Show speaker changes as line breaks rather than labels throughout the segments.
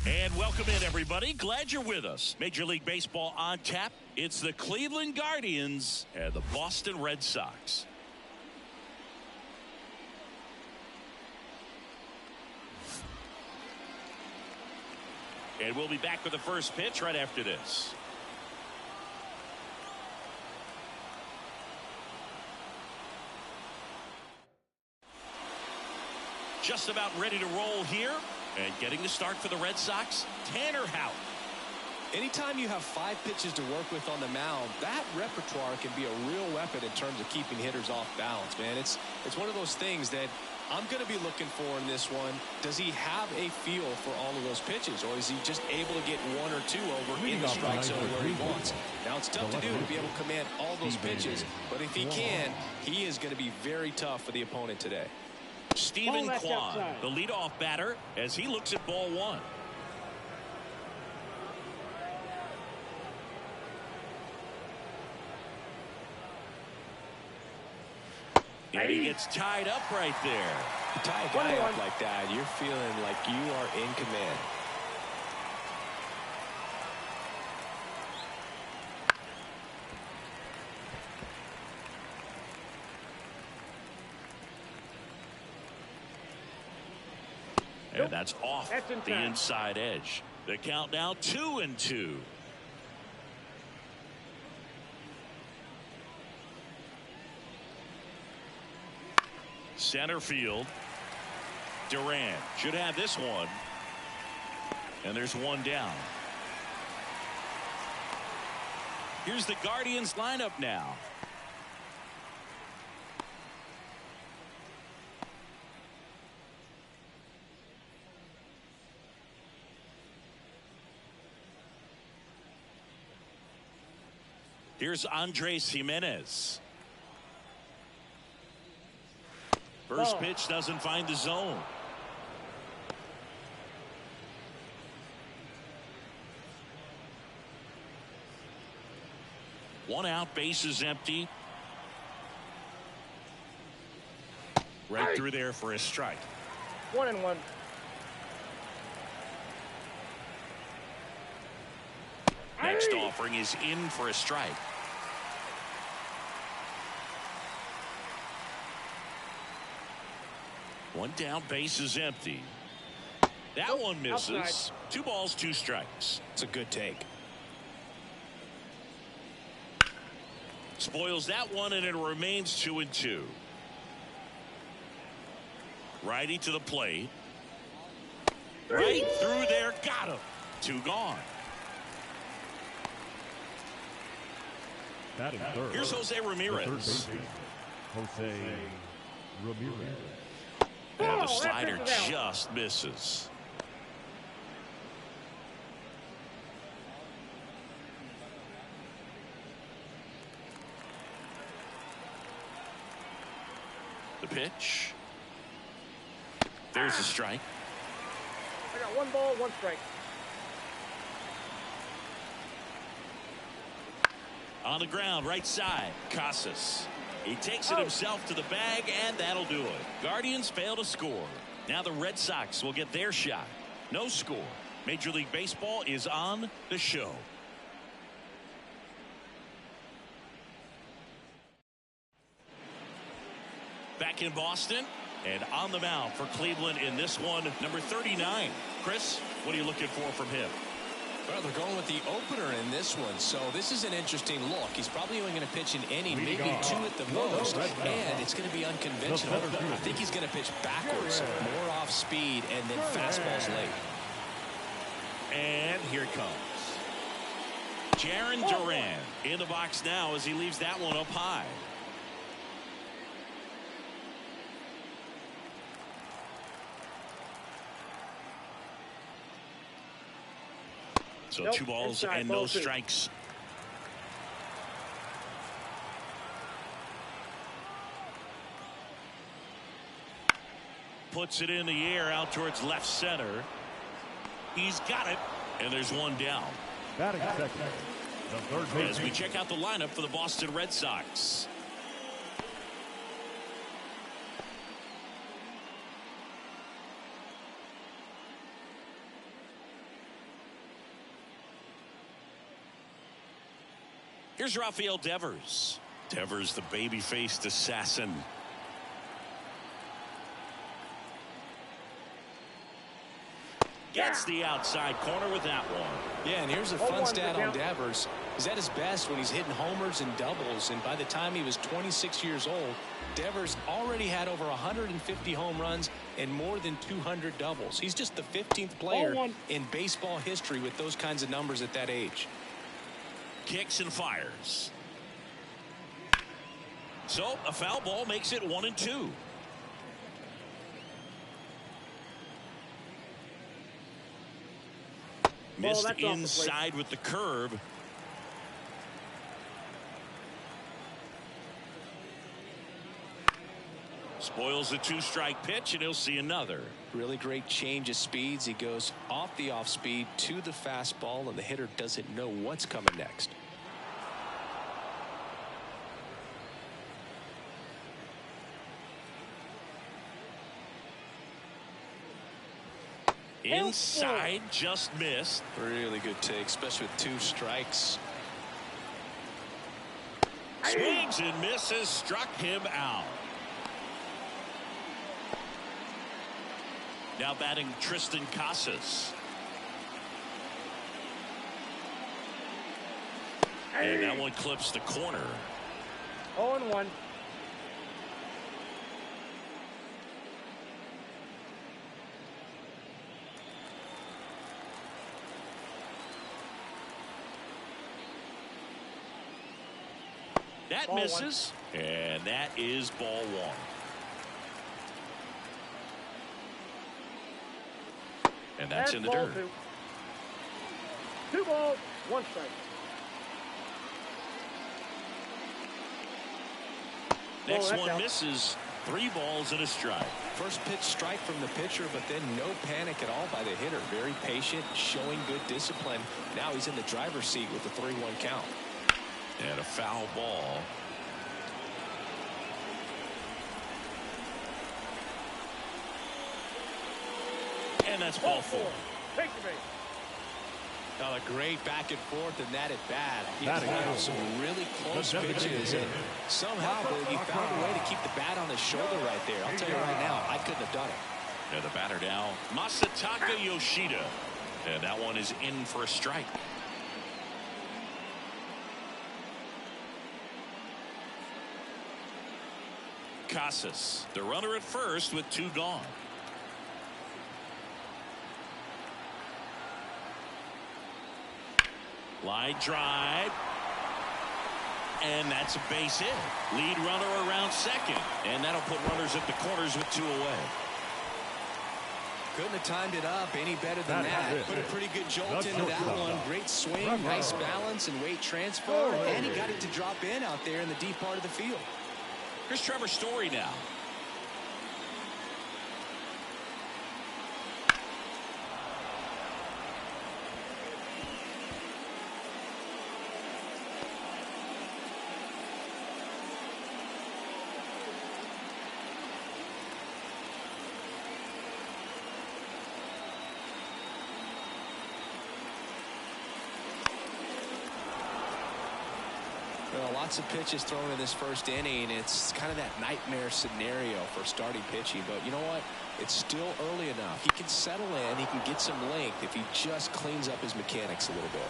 And welcome in, everybody. Glad you're with us. Major League Baseball on tap. It's the Cleveland Guardians and the Boston Red Sox. And we'll be back with the first pitch right after this. Just about ready to roll here. And getting the start for the Red Sox, Tanner Houck.
Anytime you have 5 pitches to work with on the mound, that repertoire can be a real weapon in terms of keeping hitters off balance, man. It's one of those things that I'm going to be looking for in this one. Does he have a feel for all of those pitches, or is he just able to get 1 or 2 over in the strike zone where he wants? Now, it's tough to do to be able to command all those pitches, but if he can, he is going to be very tough for the opponent today.
Stephen Kwan, the leadoff batter, as he looks at ball 1. And he gets tied up right there.
You tie a guy up like that, you're feeling like you are in command.
And that's off the inside edge. The count now 2-2. Center field. Durant should have this one. And there's one down. Here's the Guardians lineup now. Here's Andres Jimenez. First pitch doesn't find the zone. One out, bases empty. Right through there for a strike.
1-1.
Next offering is in for a strike. One down, base is empty. That one misses.
Outside.
2 balls, 2 strikes.
It's a good take.
Spoils that one, and it remains 2-2. Righty to the plate. Right through there, got him. 2 gone.
Batting third.
Here's Jose Ramirez.
Jose Ramirez.
And the slider just misses. The pitch. There's a strike.
I got 1 ball, 1 strike.
On the ground, right side, Casas. He takes it himself to the bag, and that'll do it. Guardians fail to score. Now the Red Sox will get their shot. No score. Major League Baseball is on the show. Back in Boston, and on the mound for Cleveland in this one, number 39. Chris, what are you looking for from him?
Well, they're going with the opener in this one, so this is an interesting look. He's probably only going to pitch an inning, maybe 2 at the most, and it's going to be unconventional. I think he's going to pitch backwards, more off speed, and then fastballs late.
And here it comes. Jarren Duran in the box now as he leaves that one up high. So 2 balls and no strikes. Puts it in the air out towards left center. He's got it, and there's one down.
Batting second, the third baseman.
As we check out the lineup for the Boston Red Sox. Here's Rafael Devers. Devers, the baby-faced assassin. Gets the outside corner with that one.
Yeah, and here's a fun stat on Devers. He's at his best when he's hitting homers and doubles, and by the time he was 26 years old, Devers already had over 150 home runs and more than 200 doubles. He's just the 15th player in baseball history with those kinds of numbers at that age.
Kicks and fires. So a foul ball makes it 1-2. Missed inside with the curve. Spoils a 2-strike pitch, and he'll see another.
Really great change of speeds. He goes off the off speed to the fastball, and the hitter doesn't know what's coming next.
Inside, just missed.
Really good take, especially with 2 strikes.
Swings and misses, struck him out. Now batting Tristan Casas. And that one clips the corner.
0-1.
That misses, and that is ball 1. And that's in the dirt.
2 balls, 1 strike.
Next one misses. 3 balls and a strike.
First pitch strike from the pitcher, but then no panic at all by the hitter. Very patient, showing good discipline. Now he's in the driver's seat with a 3-1 count.
And a foul ball. And that's ball 4.
Take the base.
Now a great back and forth, and that at bat. He had some really close pitches, and somehow he found a way to keep the bat on his shoulder right there. I'll tell you right now, I couldn't have done it.
And the batter now, Masataka Yoshida. And that one is in for a strike. Casas, the runner at first with 2 gone. Line drive. And that's a base hit. Lead runner around second. And that'll put runners at the corners with 2 away.
Couldn't have timed it up any better than that. Put a pretty good jolt into that one. Great swing, nice balance and weight transfer. And he got it to drop in out there in the deep part of the field.
Here's Trevor Story now.
Well, lots of pitches thrown in this first inning. It's kind of that nightmare scenario for starting pitching. But you know what? It's still early enough. He can settle in. He can get some length if he just cleans up his mechanics a little bit.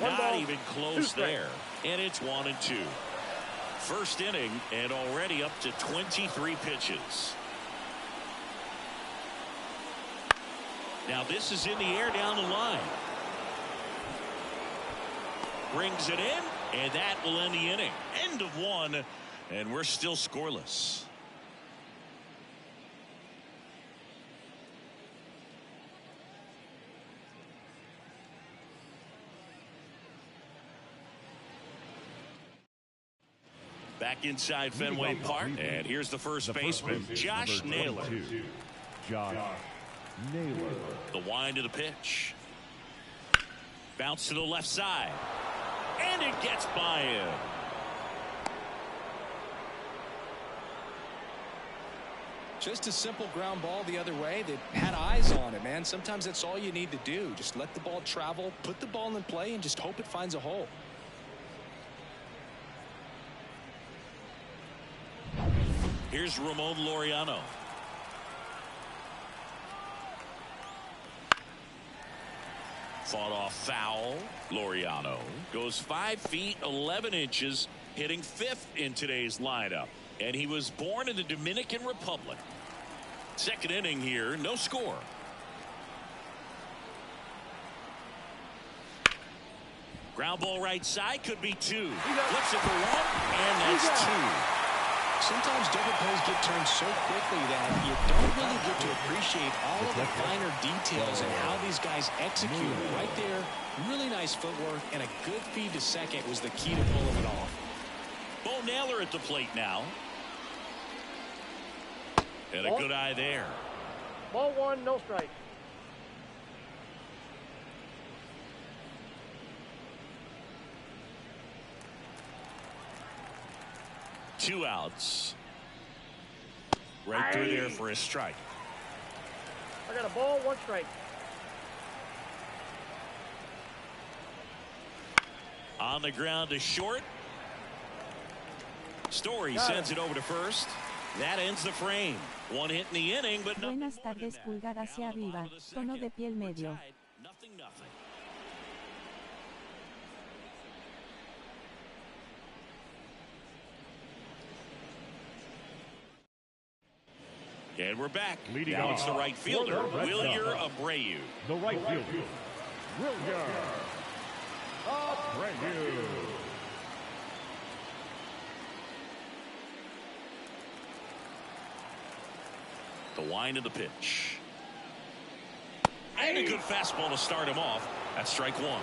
Not even close there. And it's 1-2. First inning and already up to 23 pitches. Now this is in the air down the line. Brings it in, and that will end the inning. End of 1, and we're still scoreless. Back inside Fenway Park, and here's the first baseman, Josh Naylor.
Josh Naylor.
The wind of the pitch. Bounce to the left side. And it gets by him.
Just a simple ground ball the other way that had eyes on it, man. Sometimes that's all you need to do. Just let the ball travel, put the ball in play, and just hope it finds a hole.
Here's Ramon Laureano. Fought off foul. Laureano goes 5 feet 11 inches, hitting 5th in today's lineup. And he was born in the Dominican Republic. Second inning here, no score. Ground ball right side, could be 2. Flips it for 1, and that's 2.
Sometimes double plays get turned so quickly that you don't really get to appreciate all of the finer details and how these guys execute. Right there, really nice footwork, and a good feed to second was the key to pulling it off.
Bo Naylor at the plate now. And a good eye there.
Ball 1, no strike.
Two outs. Right through there for a strike.
I got a ball, 1 strike.
On the ground to short. Story sends it over to first. That ends the frame. 1 hit in the inning, but
Buenas tardes, pulgar hacia arriba, tono de piel medio.
Nothing. And we're back. Now it's the right fielder, Wilyer Abreu.
The right fielder, Wilyer Abreu.
The wind of the pitch. And a good fastball to start him off. That's strike 1.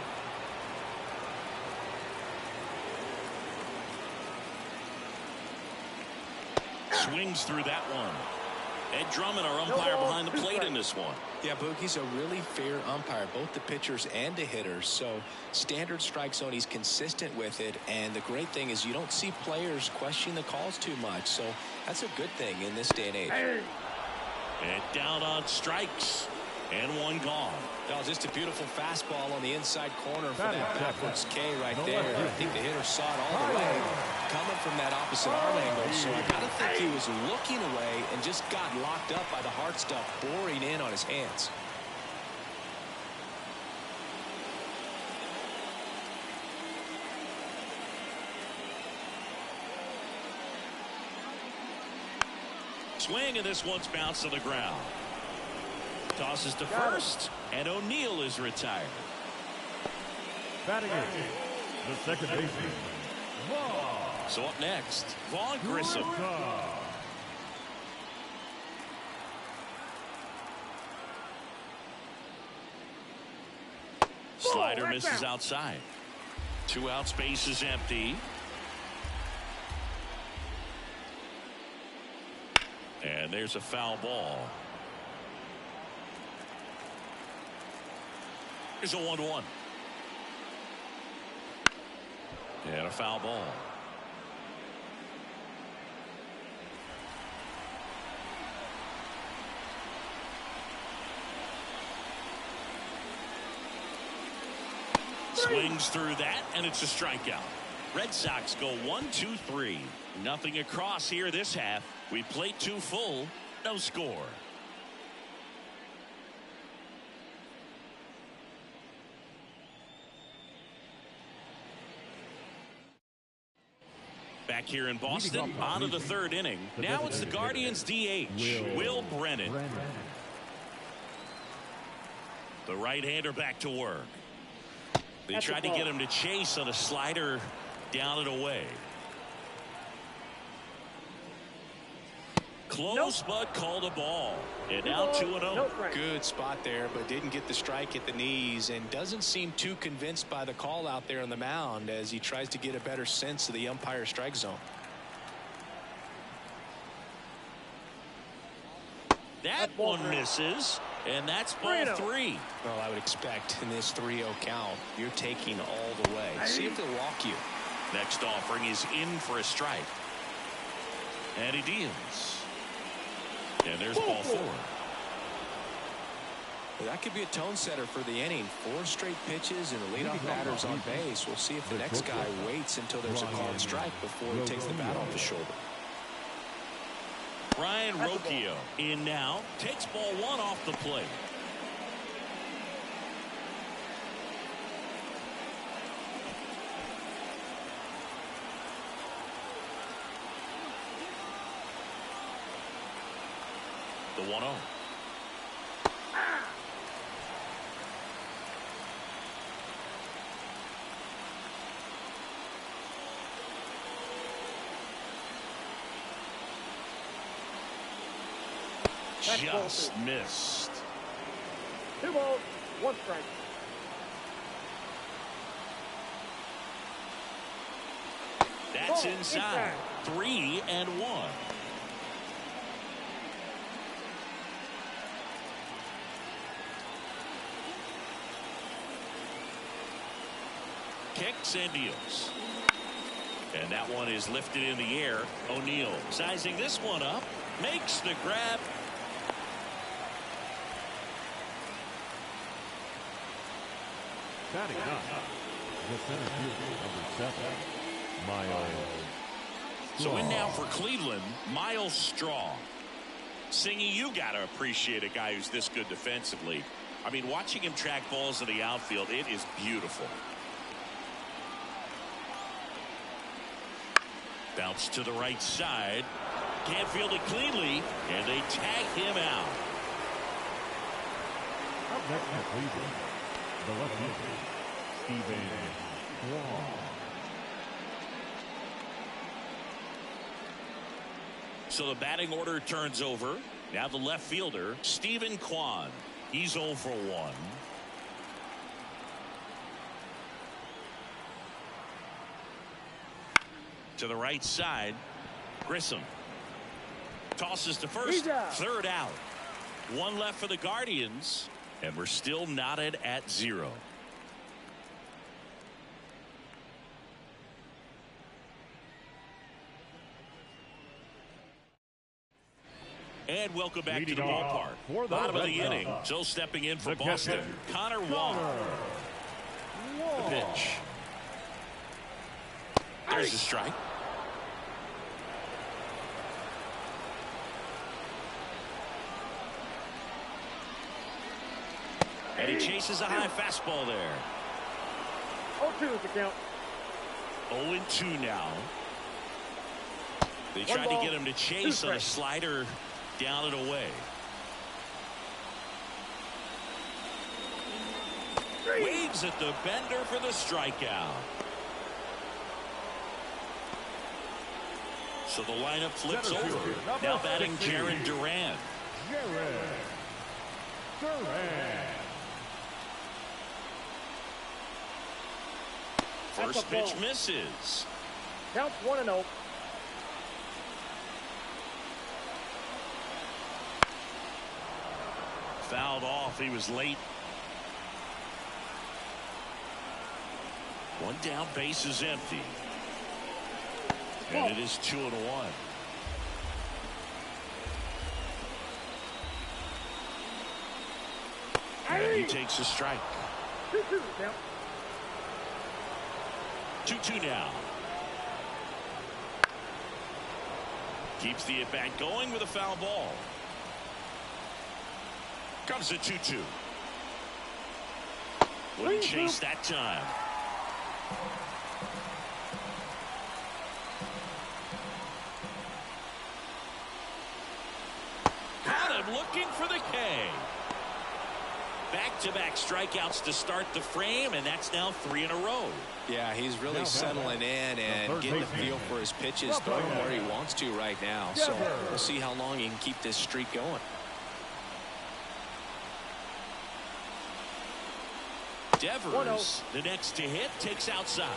Swings through that one. Ed Drummond, our umpire behind the plate in this one.
Yeah, Boogie's a really fair umpire, both the pitchers and the hitters. So standard strike zone, he's consistent with it. And the great thing is you don't see players question the calls too much. So that's a good thing in this day and age.
And down on strikes. And 1 gone.
Oh, just a beautiful fastball on the inside corner for that backwards K right there. I think the hitter saw it all the way coming from that opposite arm angle. So I got to think he was looking away and just got locked up by the hard stuff boring in on his hands.
Swing, and this one's bounced to the ground. Tosses to first, and O'Neill is retired.
Batting in, the second baseman,
So up next, Vaughn Grissom. Slider misses outside. 2 outs, base is empty. And there's a foul ball. Here's a 1-1. And a foul ball. Swings through that, and it's a strikeout. Red Sox go 1-2-3. Nothing across here this half. We played 2 full, no score. Back here in Boston, on to the 3rd inning. Now it's the Guardians DH, Will Brennan. The right-hander back to work. They tried to get him to chase on a slider down and away. Close, but called a ball. And now 2-0.
Good spot there, but didn't get the strike at the knees and doesn't seem too convinced by the call out there on the mound as he tries to get a better sense of the umpire strike zone.
That one misses, and that's ball 3.
Well, I would expect in this 3-0 count, you're taking all the way. See if they'll walk you.
Next offering is in for a strike. And he deals. And there's ball 4.
That could be a tone setter for the inning. 4 straight pitches and the leadoff batter's on base. We'll see if the next guy waits until there's a called strike before he takes the bat off the shoulder.
Ryan Rocchio in now. Takes ball 1 off the plate. The 1-0. Just missed.
2 balls, 1 strike.
That's inside. 3-1. Kicks and deals. And that one is lifted in the air. O'Neill sizing this one up. Makes the grab.
Batting up, the center fielder, number 7, Miles.
So in now for Cleveland, Miles Straw. Singy, you got to appreciate a guy who's this good defensively. I mean, watching him track balls in the outfield, it is beautiful. Bounce to the right side. Can't field it cleanly, and they tag him out.
Up next for Cleveland, the left fielder, Stephen Kwan.
So the batting order turns over. Now the left fielder, Stephen Kwan. He's 0 for 1. To the right side, Grissom. Tosses to first, third out. 1 left for the Guardians, and we're still knotted at 0. And welcome back to the ballpark. Bottom of the inning. Still stepping in for Boston. Connor Wong. The pitch. There's the strike. And he chases a high fastball there.
0-2 is the count.
0-2 now. They tried to get him to chase on a slider down and away. Waves at the bender for the strikeout. So the lineup flips over. Now batting Jarren Duran. First pitch misses.
Counts 1-0.
Fouled off. He was late. 1 down, base is empty. And it is 2-1. And he takes a strike.
2-2 count.
2-2 now. Keeps the at-bat going with a foul ball. Comes a 2-2. Wouldn't chase that time. Caught him looking for the K. Back-to-back strikeouts to start the frame, and that's now 3 in a row.
Yeah, he's really settling in and getting a feel for his pitches, throwing where he wants to right now. So we'll see how long he can keep this streak going.
Devers, the next to hit, takes outside.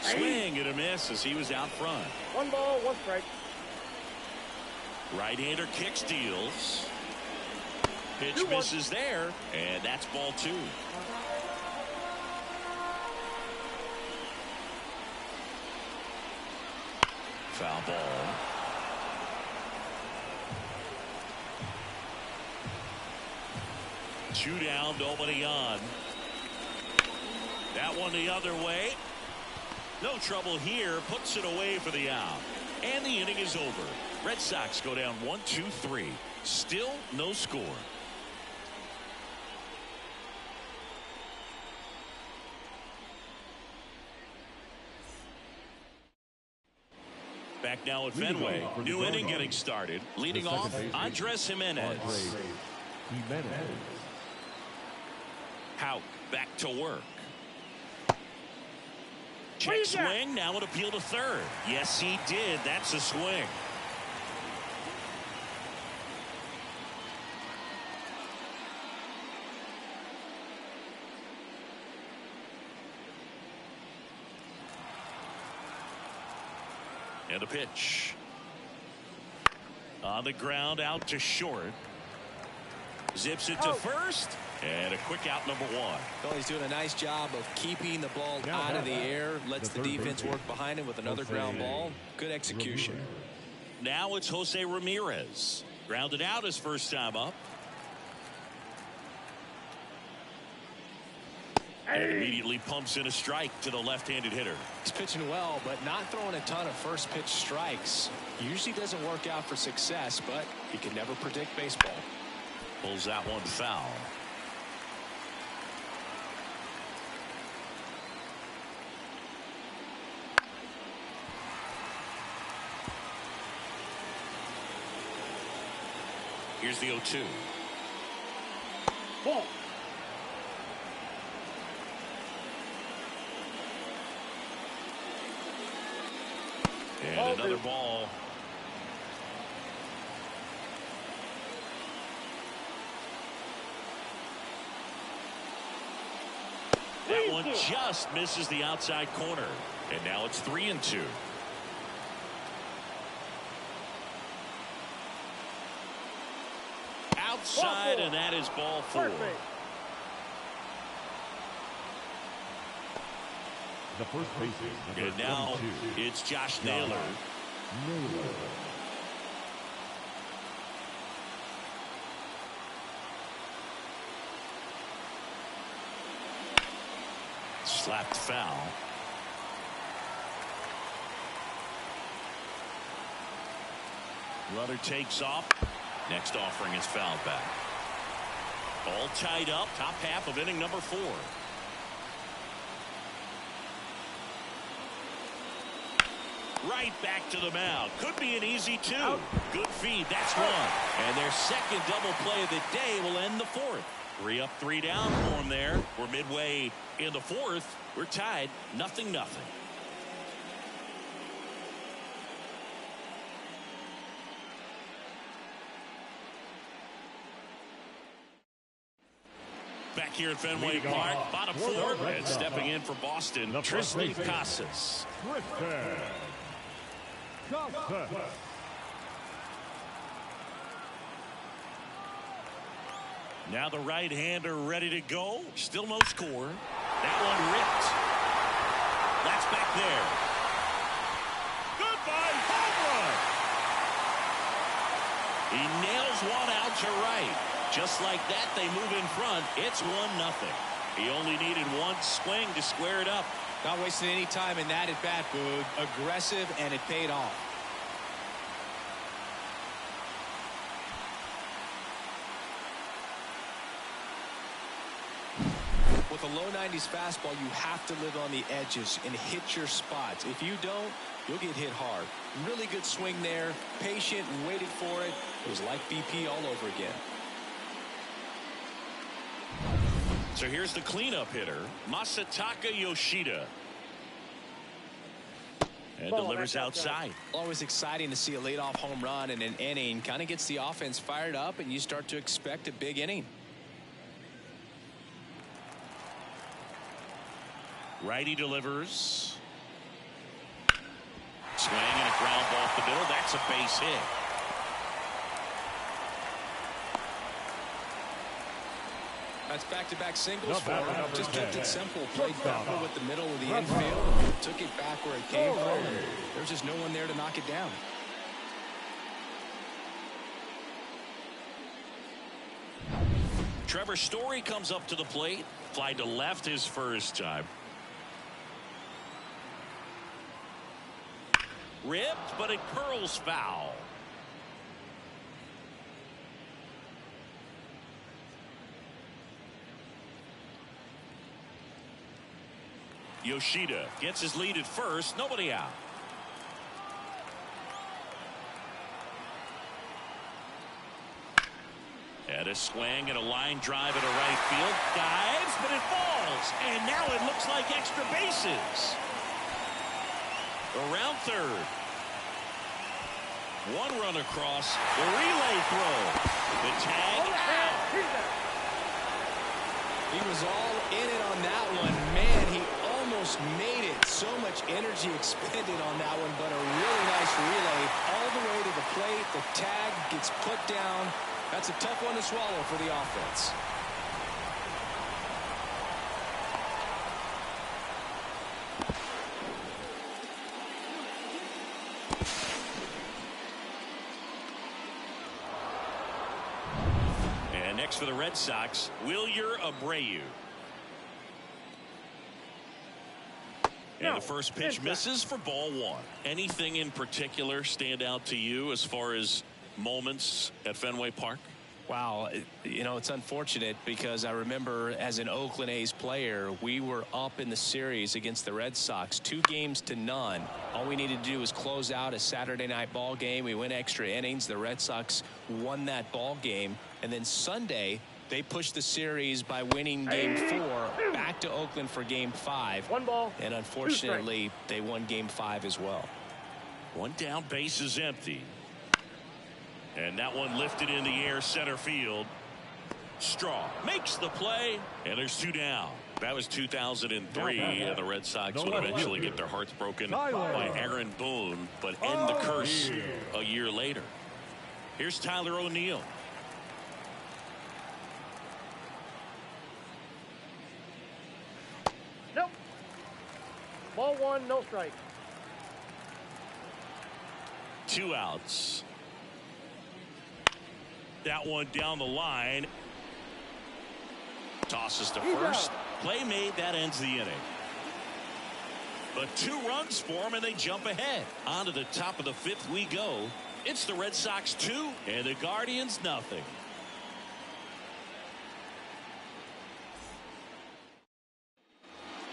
Swing and a miss as he was out front.
1 ball, 1 strike.
Right-hander kicks, deals. Pitch misses there, and that's ball 2. foul ball. Two down, nobody on. That one the other way. No trouble here. Puts it away for the out. And the inning is over. Red Sox go down 1-2-3. Still no score. Back now at Fenway. New inning getting started. Leading off, Andres Jimenez. Houck back to work. Check swing. Now an appeal to third. Yes, he did. That's a swing. And a pitch. On the ground, out to short. Zips it to first. And a quick out, number one.
Well, he's doing a nice job of keeping the ball out of the air. Lets the defense work behind him with another ground ball. Good execution.
Now it's Jose Ramirez. Grounded out his first time up. And immediately pumps in a strike to the left-handed hitter.
He's pitching well, but not throwing a ton of first pitch strikes. Usually doesn't work out for success, but you can never predict baseball.
Pulls that one foul. Here's the 0-2.
Ball.
And another ball. That one just misses the outside corner. And now it's 3-2. Outside, and that is ball four.
The first baseman.
And now it's Josh Naylor. Slapped foul. Runner takes off. Next offering is fouled back. All tied up. Top half of inning number 4. Right back to the mound. Could be an easy 2. Good feed. That's one. And their second double play of the day will end the 4th. 3 up, 3 down for them there. We're midway in the 4th. We're tied 0-0. Back here at Fenway Park, bottom 4, and stepping in for Boston, Tristan Casas. Now the right-hander ready to go. Still no score. That one ripped. That's back there. Goodbye, home run. He nails one out to right. Just like that, they move in front. It's 1-0. He only needed one swing to square it up.
Not wasting any time in that at bat, Boog. Aggressive, and it paid off. With a low 90s fastball, you have to live on the edges and hit your spots. If you don't, you'll get hit hard. Really good swing there. Patient and waited for it. It was like BP all over again.
So here's the cleanup hitter, Masataka Yoshida. And delivers outside.
Always exciting to see a leadoff home run in an inning. Kind of gets the offense fired up, and you start to expect a big inning.
Righty delivers. Swing and a ground ball off the middle. That's a base hit.
That's back-to-back singles for him. Just kept it simple. Played
Shortstop.
careful with the middle of the infield. Took it back where it came from. And there's just no one there to knock it down.
Trevor Story comes up to the plate. Fly to left his first time. Ripped, but it curls foul. Yoshida gets his lead at first. Nobody out. And a swing and a line drive into right field. Dives, but it falls. And now it looks like extra bases. Around third. One run across. The relay throw. The tag out.
He was all in it on that one. Man, he almost made it. So much energy expended on that one, but a really nice relay all the way to the plate. The tag gets put down. That's a tough one to swallow for the offense.
And next for the Red Sox, Wilyer Abreu. And the first pitch misses for ball one. Anything in particular stand out to you as far as moments at Fenway Park?
Wow, you know, it's unfortunate because I remember as an Oakland A's player, we were up in the series against the Red Sox 2-0. All we needed to do was close out a Saturday night ball game. We went extra innings. The Red Sox won that ball game. And then Sunday, they pushed the series by winning game 4 back to Oakland for game 5.
1 ball.
And unfortunately, they won game 5 as well.
One down, base is empty. And that one lifted in the air center field. Straw makes the play, and there's 2 down. That was 2003, and the Red Sox would eventually get their hearts broken by Aaron Boone, but end the curse a year later. Here's Tyler O'Neill.
Nope. Ball 1, no strike.
2 outs. That one down the line. Tosses to first. Play made. That ends the inning. But 2 runs for them, and they jump ahead. On to the top of the 5th we go. It's the Red Sox 2 and the Guardians nothing.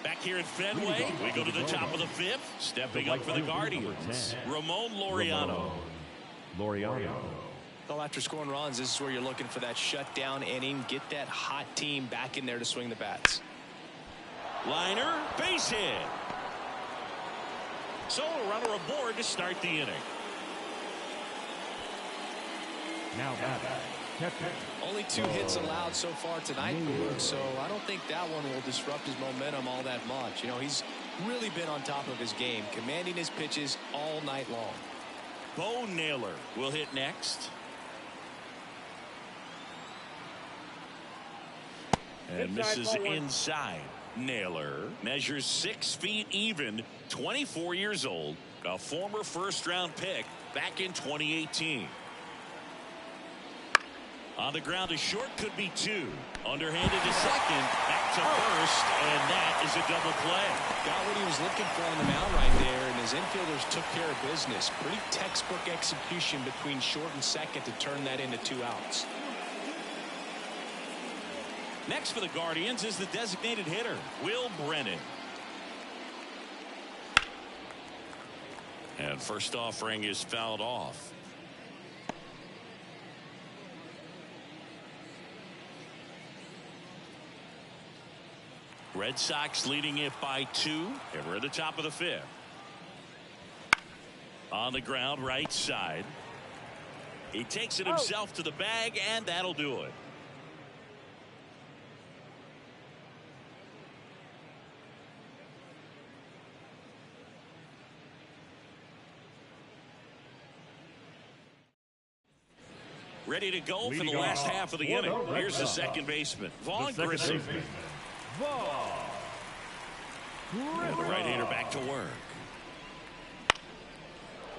Back here at Fenway, we go to the top of the 5th. Stepping up for the Guardians, Ramon Laureano.
Well, after scoring runs, this is where you're looking for that shutdown inning. Get that hot team back in there to swing the bats.
Liner, base hit. So a runner aboard to start the inning.
Now catcher.
Only 2 hits allowed so far tonight, so I don't think that one will disrupt his momentum all that much. You know, he's really been on top of his game, commanding his pitches all night long.
Bo Naylor will hit next. And misses inside. Naylor measures 6 feet even, 24 years old, a former first-round pick back in 2018. On the ground to short, could be 2. Underhanded to second, back to first, and that is a double play.
Got what he was looking for on the mound right there, and his infielders took care of business. Pretty textbook execution between short and second to turn that into 2 outs.
Next for the Guardians is the designated hitter, Will Brennan. And first offering is fouled off. Red Sox leading it by 2, and we're at the top of the 5th. On the ground, right side. He takes it himself to the bag, and that'll do it. Ready to go for the
Leading
last
off
half of the
for
inning.
the Red
Here's the
Sox.
second baseman,
The
Vaughn
second
Grissom.
baseman, Vaughn
And the right-hander back to work.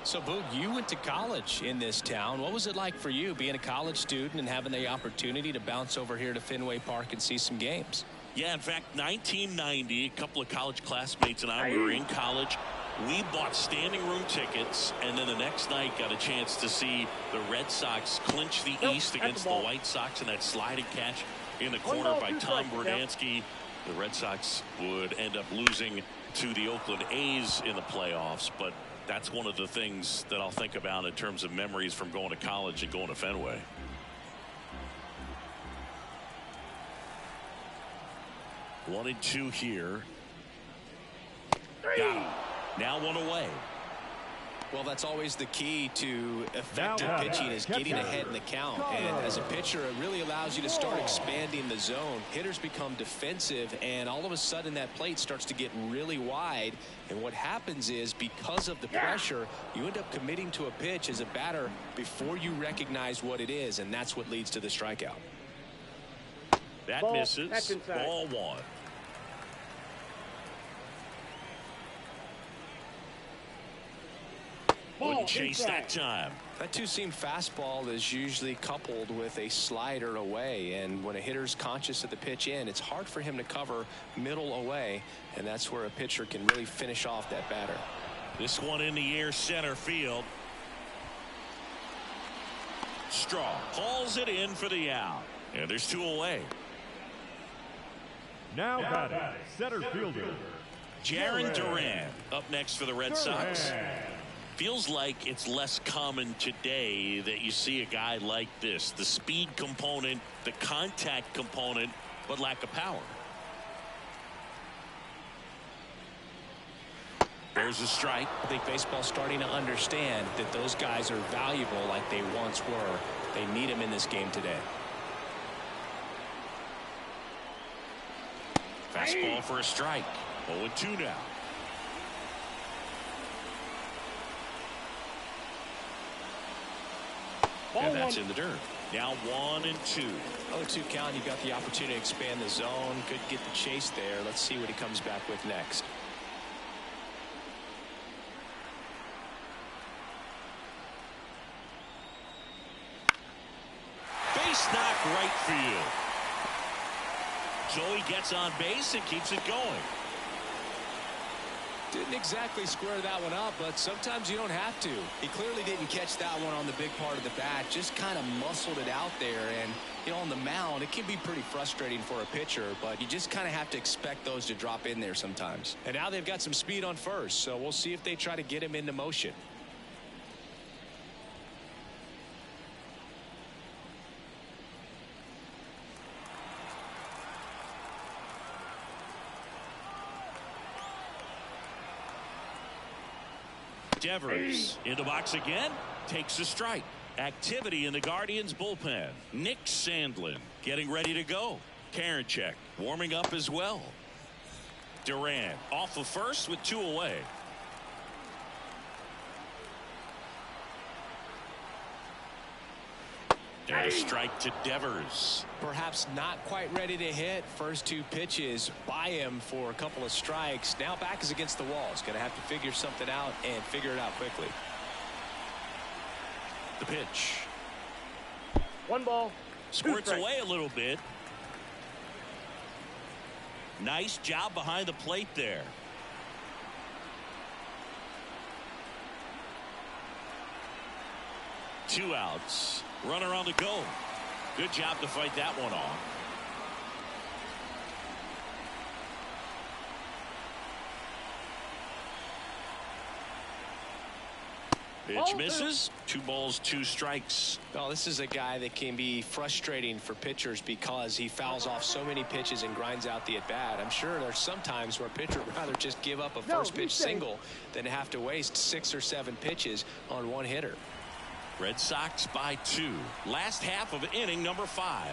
So, Boog, you went to college in this town. What was it like for you being a college student and having the opportunity to bounce over here to Fenway Park and see some games?
Yeah, in fact, 1990, a couple of college classmates and I were in college. We bought standing room tickets, and then the next night got a chance to see the Red Sox clinch the East against the White Sox in that sliding catch in the corner by Tom Berdansky. The Red Sox would end up losing to the Oakland A's in the playoffs, but that's one of the things that I'll think about in terms of memories from going to college and going to Fenway. One and two here. Got him. Now one away.
Well, that's always the key to effective pitching, is getting ahead in the count. And as a pitcher, it really allows you to start expanding the zone. Hitters become defensive, and all of a sudden that plate starts to get really wide. And what happens is, because of the pressure, you end up committing to a pitch as a batter before you recognize what it is, and that's what leads to the strikeout.
That misses. Ball one. Wouldn't chase that time.
That two-seam fastball is usually coupled with a slider away, and when a hitter's conscious of the pitch in, it's hard for him to cover middle away, and that's where a pitcher can really finish off that batter.
This one in the air, center field. Straw hauls it in for the out, and there's two away.
Now batting, center fielder,
Jarren Duran up next for the Red Sox. Feels like it's less common today that you see a guy like this. The speed component, the contact component, but lack of power. There's a strike.
I think baseball's starting to understand that those guys are valuable like they once were. They need them in this game today.
Fastball for a strike. 0-2 now. And that's in the dirt. Now 1-2.
0-2 count. You've got the opportunity to expand the zone. Could get the chase there. Let's see what he comes back with next.
Base knock right field. Joey gets on base and keeps it going.
Didn't exactly square that one up, but sometimes you don't have to. He clearly didn't catch that one on the big part of the bat, just kind of muscled it out there. And, you know, on the mound, it can be pretty frustrating for a pitcher, but you just kind of have to expect those to drop in there sometimes. And now they've got some speed on first, so we'll see if they try to get him into motion.
Devers in the box again, takes a strike. Activity in the Guardians bullpen. Nick Sandlin getting ready to go. Karinchak warming up as well. Duran off of first with two away. And a strike to Devers.
Perhaps not quite ready to hit. First two pitches by him for a couple of strikes. Now back is against the wall. He's going to have to figure something out and figure it out quickly.
The pitch.
1 ball.
Squirts away a little bit. Nice job behind the plate there. Two outs. Runner on the go. Good job to fight that one off. Pitch misses. 2 balls, 2 strikes.
Well, this is a guy that can be frustrating for pitchers because he fouls off so many pitches and grinds out the at-bat. I'm sure there's some times where a pitcher would rather just give up a first pitch single than have to waste 6 or 7 pitches on one hitter.
Red Sox by 2. Last half of inning number 5.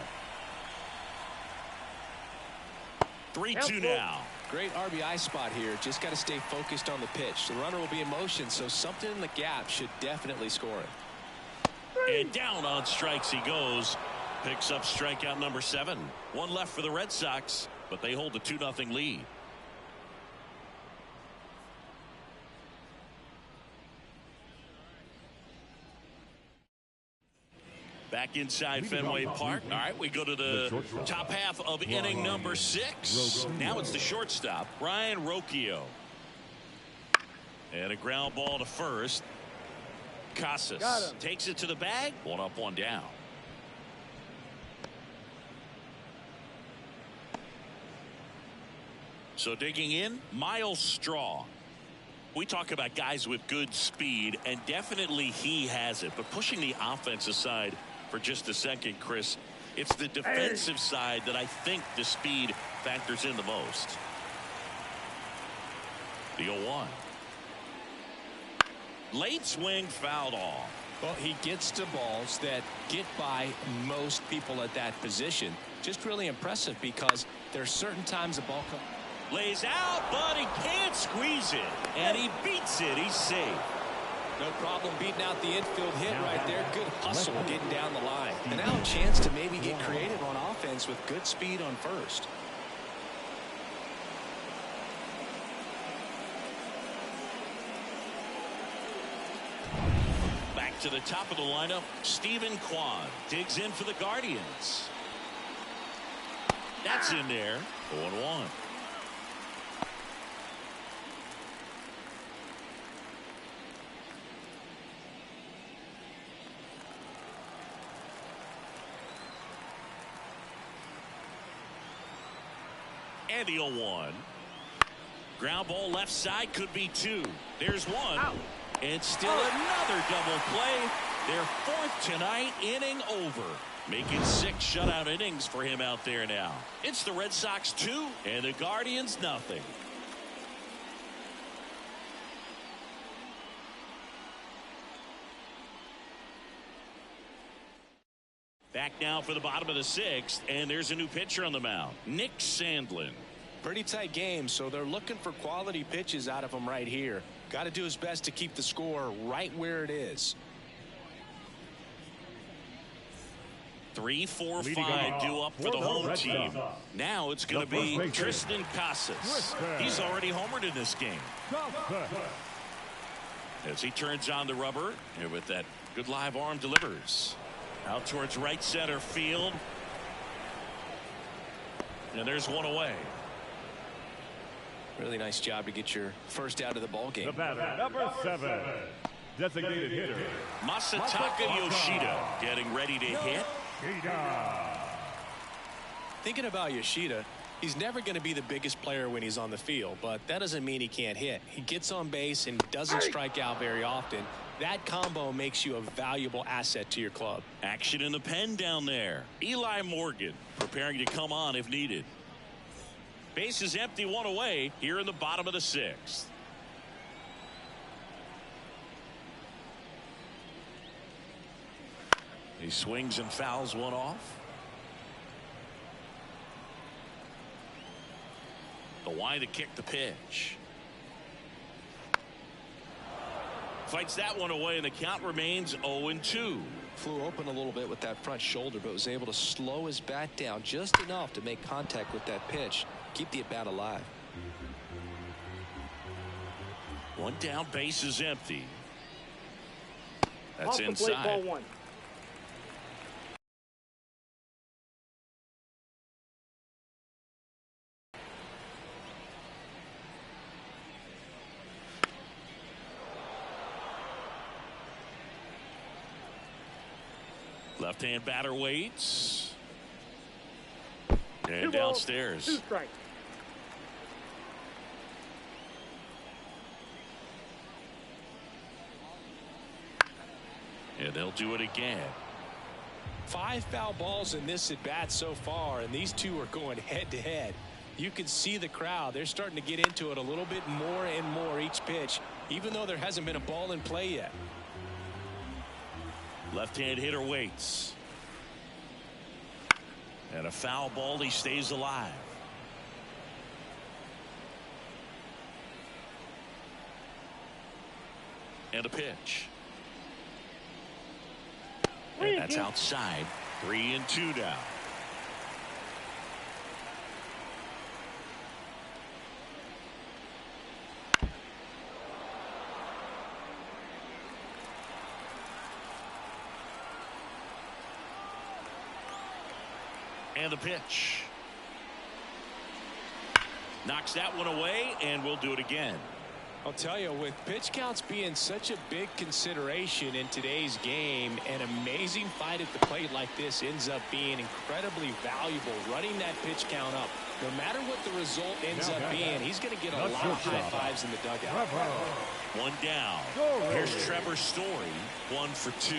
3-2 now.
Great RBI spot here. Just got to stay focused on the pitch. The runner will be in motion, so something in the gap should definitely score it.
And down on strikes he goes. Picks up strikeout number 7. One left for the Red Sox, but they hold a 2-0 lead. Back inside Fenway Park. All right, we go to the top half of inning number 6. Now it's the shortstop, Ryan Rocchio. And a ground ball to first. Casas takes it to the bag. 1 up, 1 down. So digging in, Miles Straw. We talk about guys with good speed, and definitely he has it. But pushing the offense aside for just a second, Chris, it's the defensive side that I think the speed factors in the most. The 0-1. Late swing, fouled off.
Well, he gets to balls that get by most people at that position. Just really impressive because there's certain times the ball comes.
Lays out, but he can't squeeze it. And he beats it. He's safe.
No problem beating out the infield hit right there. Good hustle getting down the line. And now a chance to maybe get creative on offense with good speed on first.
Back to the top of the lineup, Stephen Kwan digs in for the Guardians. That's in there. 0-1. And the 0-1. Ground ball left side, could be 2. There's 1. Out. And still another double play. Their 4th tonight, inning over. Making 6 shutout innings for him out there now. It's the Red Sox 2 and the Guardians nothing. Back now for the bottom of the 6th, and there's a new pitcher on the mound, Nick Sandlin.
Pretty tight game, so they're looking for quality pitches out of him right here. Got to do his best to keep the score right where it is.
3, 4, 5 due up for the home team. Now it's going to be Tristan Casas. He's already homered in this game. As he turns on the rubber, and with that good live arm delivers. Out towards right center field. And there's 1 away.
Really nice job to get your first out of the ball game.
The batter, number 7, designated hitter,
Masataka Yoshida getting ready to hit.
Thinking about Yoshida, he's never going to be the biggest player when he's on the field, but that doesn't mean he can't hit. He gets on base and doesn't strike out very often. That combo makes you a valuable asset to your club.
Action in the pen down there. Eli Morgan preparing to come on if needed. Base is empty, 1 away here in the bottom of the 6th. He swings and fouls 1 off. The wind to kick the pitch. Fights that one away, and the count remains 0-2.
Flew open a little bit with that front shoulder, but was able to slow his bat down just enough to make contact with that pitch. Keep the at-bat alive.
1 down, base is empty. That's
Off the plate,
inside.
ball 1.
Left-hand batter waits. And downstairs.
2 strikes.
And they'll do it again.
5 foul balls in this at-bat so far, and these two are going head-to-head. You can see the crowd. They're starting to get into it a little bit more and more each pitch, even though there hasn't been a ball in play yet.
Left-hand hitter waits. And a foul ball, he stays alive. And a pitch. And that's outside. 3-2 now. And the pitch. Knocks that one away, and we'll do it again.
I'll tell you, with pitch counts being such a big consideration in today's game, an amazing fight at the plate like this ends up being incredibly valuable. Running that pitch count up, no matter what the result ends up being, he's going to get a lot of high fives in the dugout.
One down. Here's Trevor Story, 1 for 2.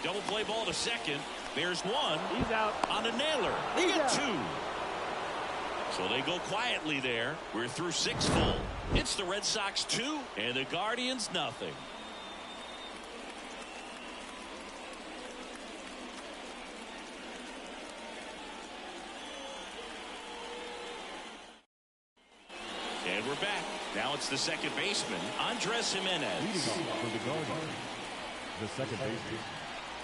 Double play ball to second. There's one.
He's out.
On a nailer. They got 2. So they go quietly there. We're through 6 full. It's the Red Sox 2 and the Guardians nothing. And we're back. Now it's the second baseman, Andres Jimenez.
Leading off for the Guardians, the second baseman,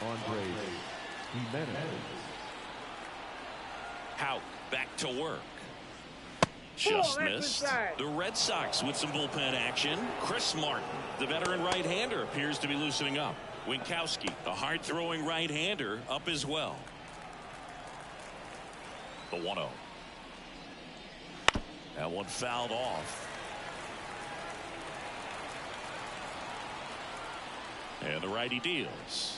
Andres Jimenez.
Hout back to work. Just missed. The Red Sox with some bullpen action. Chris Martin, the veteran right-hander, appears to be loosening up. Winkowski, the hard-throwing right-hander, up as well. The 1-0. That one fouled off. And the righty deals.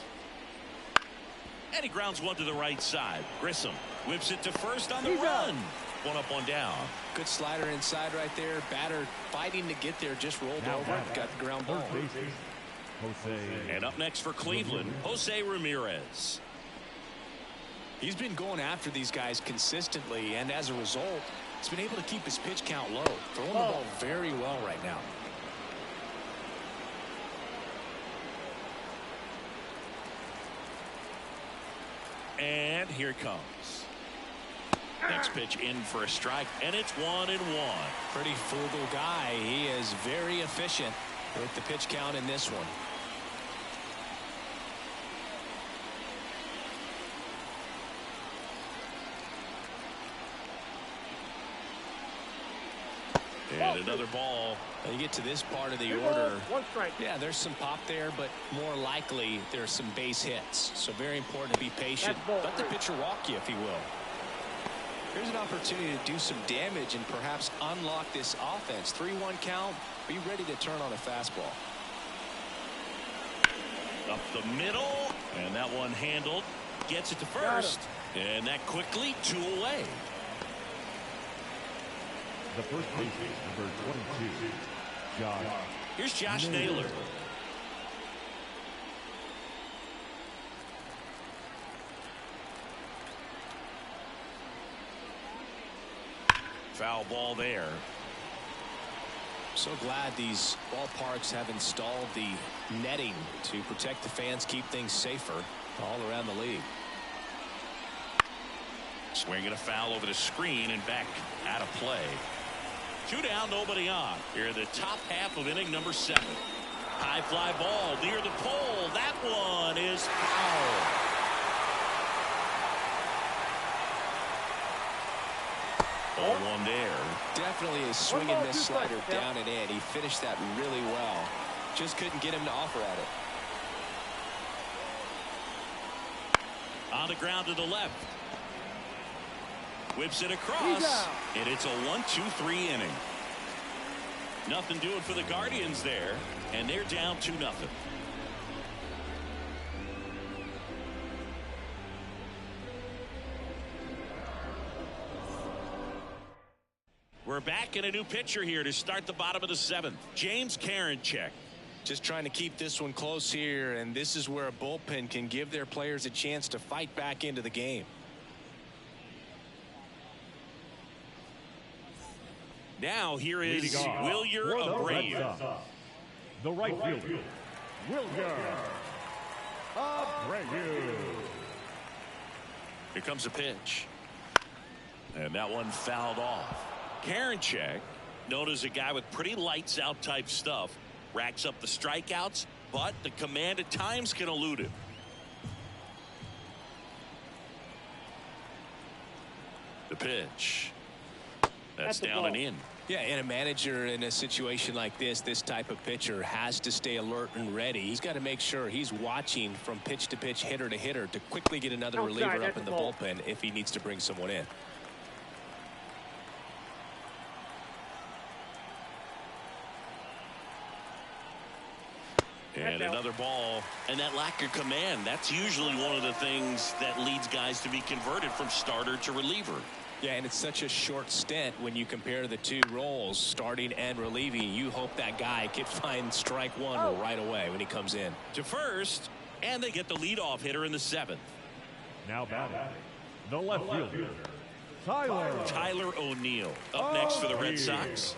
And he grounds one to the right side. Grissom whips it to first on the run. 1 up, 1 down.
Good slider inside right there. Batter fighting to get there, just rolled over. Got the ground ball.
And up next for Cleveland, Jose Ramirez.
He's been going after these guys consistently, and as a result, he's been able to keep his pitch count low. Throwing the ball very well right now.
And here it comes. Next pitch in for a strike, and it's 1-1.
Pretty frugal guy. He is very efficient with the pitch count in this one.
And another ball.
You get to this part of the order.
1 strike.
Yeah, there's some pop there, but more likely there's some base hits. So very important to be patient. Let the pitcher walk you, if he will. Here's an opportunity to do some damage and perhaps unlock this offense. 3-1 count. Be ready to turn on a fastball.
Up the middle, and that one handled. Gets it to first, and that quickly 2 away.
The first baseman, number 22, Josh.
Here's Josh Naylor. Foul ball there.
So glad these ballparks have installed the netting to protect the fans, keep things safer all around the league.
Swinging a foul over the screen and back out of play. 2 down, nobody on. Here in the top half of inning number 7. High fly ball near the pole. That one is foul. Ball 1 there. Definitely a swing and miss slider down and in. He finished that really well. Just couldn't get him to offer at it. On the ground to the left. Whips it across, and it's a 1-2-3 inning. Nothing doing for the Guardians there, and they're down 2-0. We're back in a new pitcher here to start the bottom of the 7th. James Karinchak.
Just trying to keep this one close here, and this is where a bullpen can give their players a chance to fight back into the game.
Now here is Wilyer Abreu.
The right fielder, Wilyer Abreu.
Here comes a pitch. And that one fouled off. Karinchak Known as a guy with pretty lights out type stuff. Racks up the strikeouts, but the command at times can elude him. The pitch. That's down and in.
Yeah, and a manager in a situation like this type of pitcher has to stay alert and ready. He's got to make sure he's watching from pitch to pitch, hitter to hitter, to quickly get another reliever up in the bullpen if he needs to bring someone in.
And another ball. And that lack of command, that's usually one of the things that leads guys to be converted from starter to reliever.
Yeah, and it's such a short stint when you compare the two roles, starting and relieving. You hope that guy can find strike one right away when he comes in.
To first, and they get the leadoff hitter in the 7th.
Now batting, the left fielder,
Tyler O'Neill up next for the Red Sox.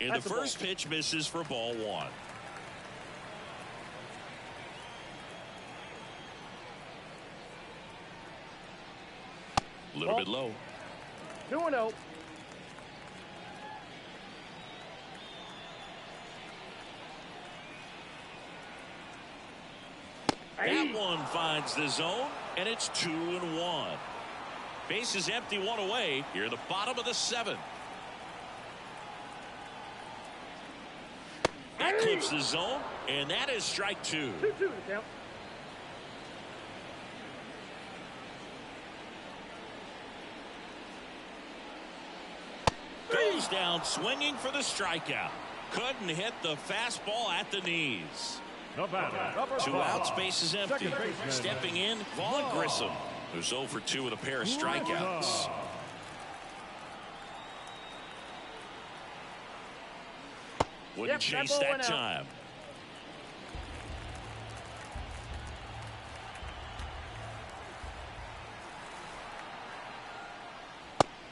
And the first pitch misses for ball 1. A little bit low.
2-0.
That one finds the zone, and it's 2-1. Base is empty, one away. Here at the bottom of the 7th. That clips the zone, and that is strike 2.
2-2 to count.
Goes down swinging for the strikeout. Couldn't hit the fastball at the knees. Two outs, base is empty. Stepping in, Vaughn Grissom, who's 0 for 2 with a pair of strikeouts. Wouldn't chase that time.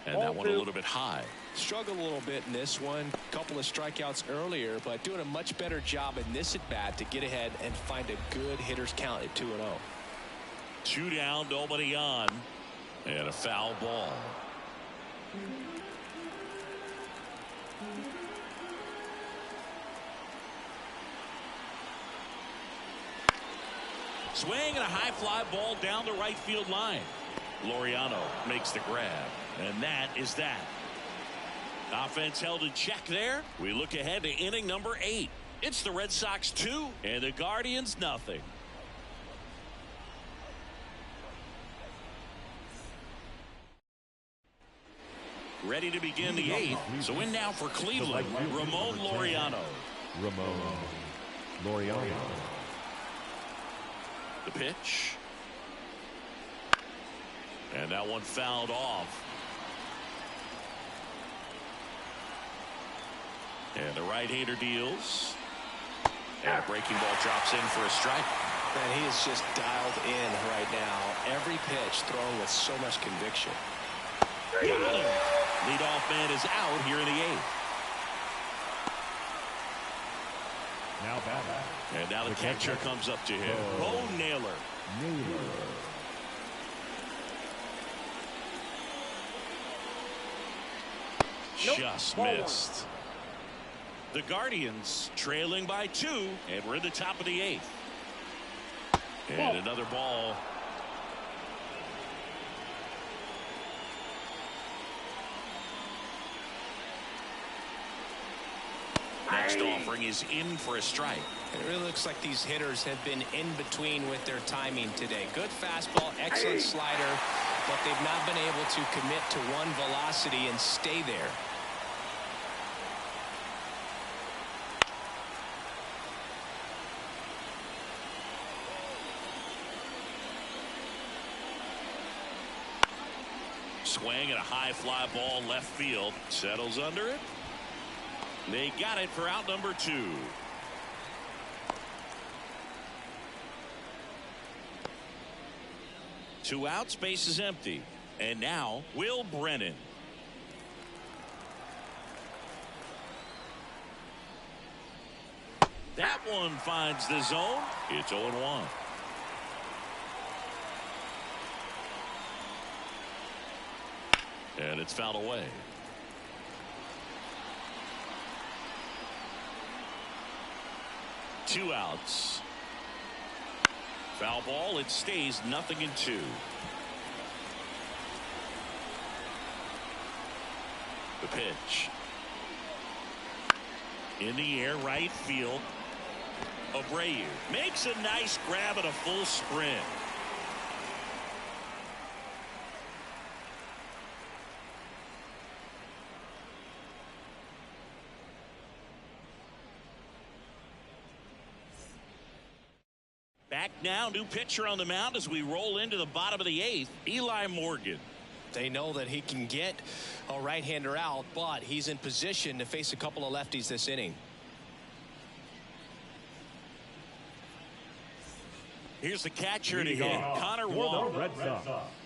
And that one a little bit high.
Struggled a little bit in this one. Couple of strikeouts earlier, but doing a much better job in this at bat to get ahead and find a good hitter's count at 2-0.
2 down, nobody on, and a foul ball. Swing and a high fly ball down the right field line. Laureano makes the grab, and that is that. Offense held in check there. We look ahead to inning number 8. It's the Red Sox 2 and the Guardians nothing. Ready to begin the 8th. So in now for Cleveland, Ramon Laureano. The pitch. And that one fouled off. And the right-hander deals. And a breaking ball drops in for a strike.
Man, he is just dialed in right now. Every pitch thrown with so much conviction.
Got him. Leadoff man is out here in the 8th.
Now batting.
And now the catcher comes up to him. Bo Naylor. Just missed. The Guardians trailing by 2, and we're in the top of the 8th. And another ball. Next offering is in for a strike.
It really looks like these hitters have been in between with their timing today. Good fastball, excellent slider, but they've not been able to commit to one velocity and stay there.
Swing and a high fly ball left field. Settles under it. They got it for out number 2. Two outs, base is empty. And now Will Brennan. That one finds the zone. It's 0-1. And it's fouled away. Two outs. Foul ball. It stays 0-2. The pitch. In the air, right field. Abreu makes a nice grab at a full sprint. Back now, new pitcher on the mound as we roll into the bottom of the 8th, Eli Morgan.
They know that he can get a right-hander out, but he's in position to face a couple of lefties this inning.
Here's the catcher to hit, Connor Wong.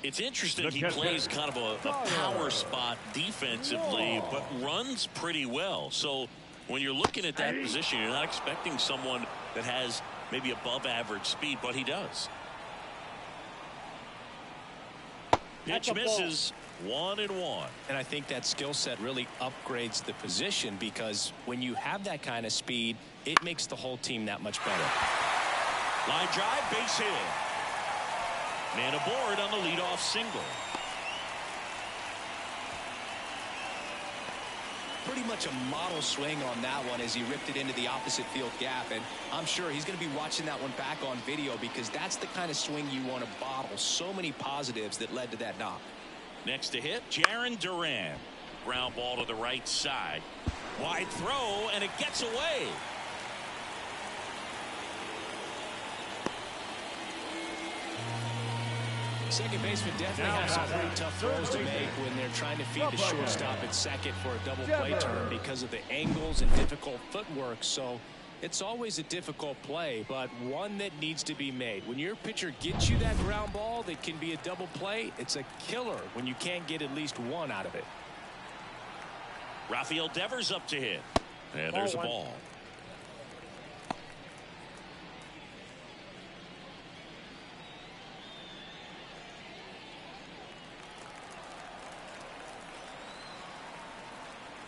It's interesting he plays kind of a power spot defensively, but runs pretty well. So when you're looking at that position, you're not expecting someone that has maybe above average speed, but he does. Pitch misses. 1-1.
And I think that skill set really upgrades the position, because when you have that kind of speed, it makes the whole team that much better.
Line drive, base hit. Man aboard on the leadoff single.
Pretty much a model swing on that one as he ripped it into the opposite field gap, and I'm sure he's going to be watching that one back on video, because that's the kind of swing you want to bottle. So many positives that led to that knock.
Next to hit, Jarren Duran. Ground ball to the right side. Wide throw, and it gets away.
Second baseman definitely has some pretty tough throws to make when they're trying to feed the shortstop at second for a double play turn because of the angles and difficult footwork. So it's always a difficult play, but one that needs to be made. When your pitcher gets you that ground ball that can be a double play, it's a killer when you can't get at least one out of it.
Rafael Devers up to hit. And there's a ball.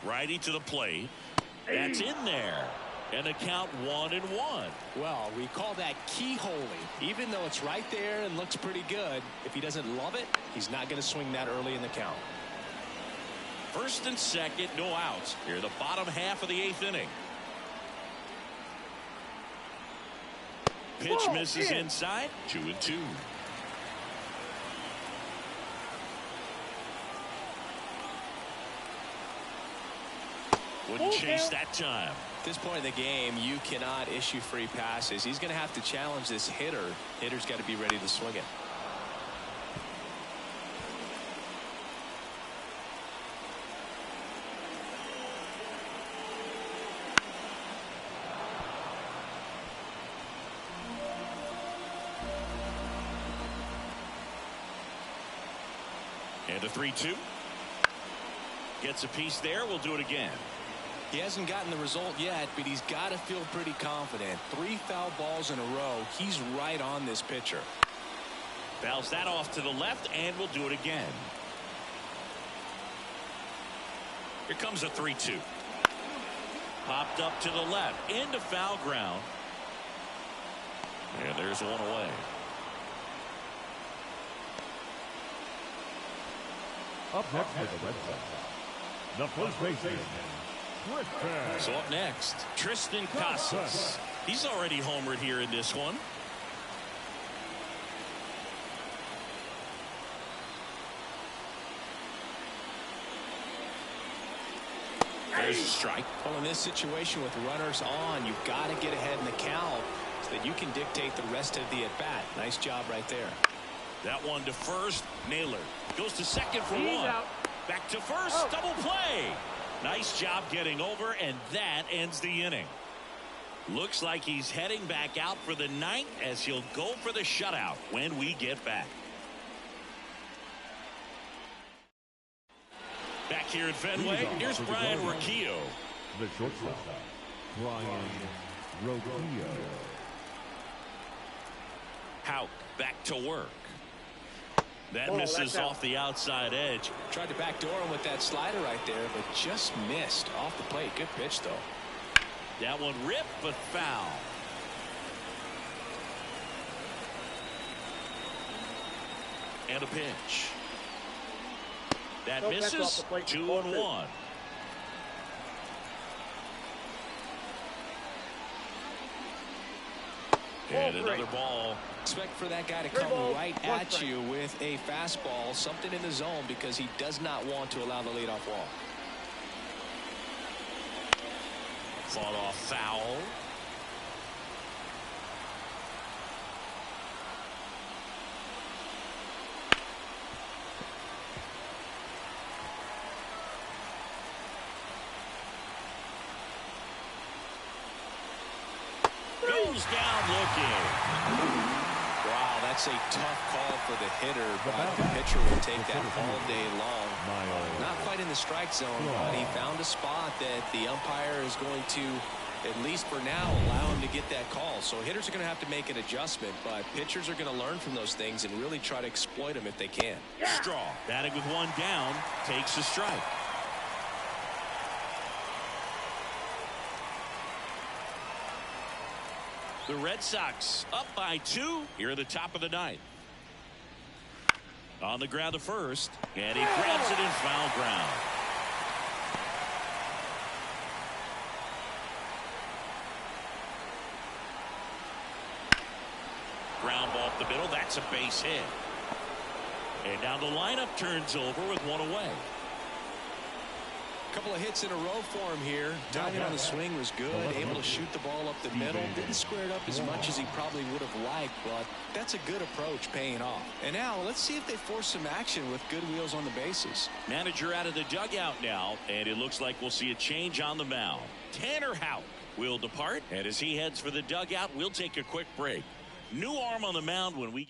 Righty to the plate. That's in there. And the count 1-1.
Well, we call that keyholing. Even though it's right there and looks pretty good, if he doesn't love it, he's not going to swing that early in the count.
First and second, no outs. Here, the bottom half of the 8th inning. Pitch misses inside. 2-2. Wouldn't chase that time.
At this point in the game, you cannot issue free passes. He's going to have to challenge this hitter. Hitter's got to be ready to swing it.
And a 3-2. Gets a piece there. We'll do it again.
He hasn't gotten the result yet, but he's got to feel pretty confident. 3 foul balls in a row. He's right on this pitcher.
Fouls that off to the left, and we'll do it again. Here comes a 3-2. Popped up to the left, into foul ground. And there's one away.
Up next with the Red Sox, the first baseman, Tristan.
So up next, Tristan Casas. He's already homered here in this one. There's a strike.
Well, in this situation with runners on, you've got to get ahead in the count so that you can dictate the rest of the at-bat. Nice job right there.
That one to first. Naylor goes to second for
He's
one.
out.
Back to first. Double play. Nice job getting over, and that ends the inning. Looks like he's heading back out for the 9th as he'll go for the shutout when we get back. Back here at Fenway, here's Brian Rocchio.
The shortstop, Brian Rodeo.
Houck back to work. That misses off the outside edge.
Tried to backdoor him with that slider right there, but just missed off the plate. Good pitch, though.
That one ripped, but foul. And a pitch. That misses. 2-1. And another ball.
Expect for that guy to come right at you with a fastball, something in the zone, because he does not want to allow the leadoff walk.
Fought off foul. Goes down looking.
Wow, that's a tough call for the hitter, but the pitcher will take that all day long. Not quite in the strike zone, but he found a spot that the umpire is going to, at least for now, allow him to get that call. So hitters are going to have to make an adjustment, but pitchers are going to learn from those things and really try to exploit them if they can.
Straw, batting with one down, takes a strike. The Red Sox up by 2 here at the top of the 9th. On the ground to first, and he grabs it in foul ground. Ground ball up the middle. That's a base hit. And now the lineup turns over with one away.
A couple of hits in a row for him here. Timing on the swing was good. Able to shoot the ball up the middle. Didn't square it up as much as he probably would have liked, but that's a good approach paying off. And now let's see if they force some action with good wheels on the bases.
Manager out of the dugout now, and it looks like we'll see a change on the mound. Tanner Houck will depart, and as he heads for the dugout, we'll take a quick break. New arm on the mound when we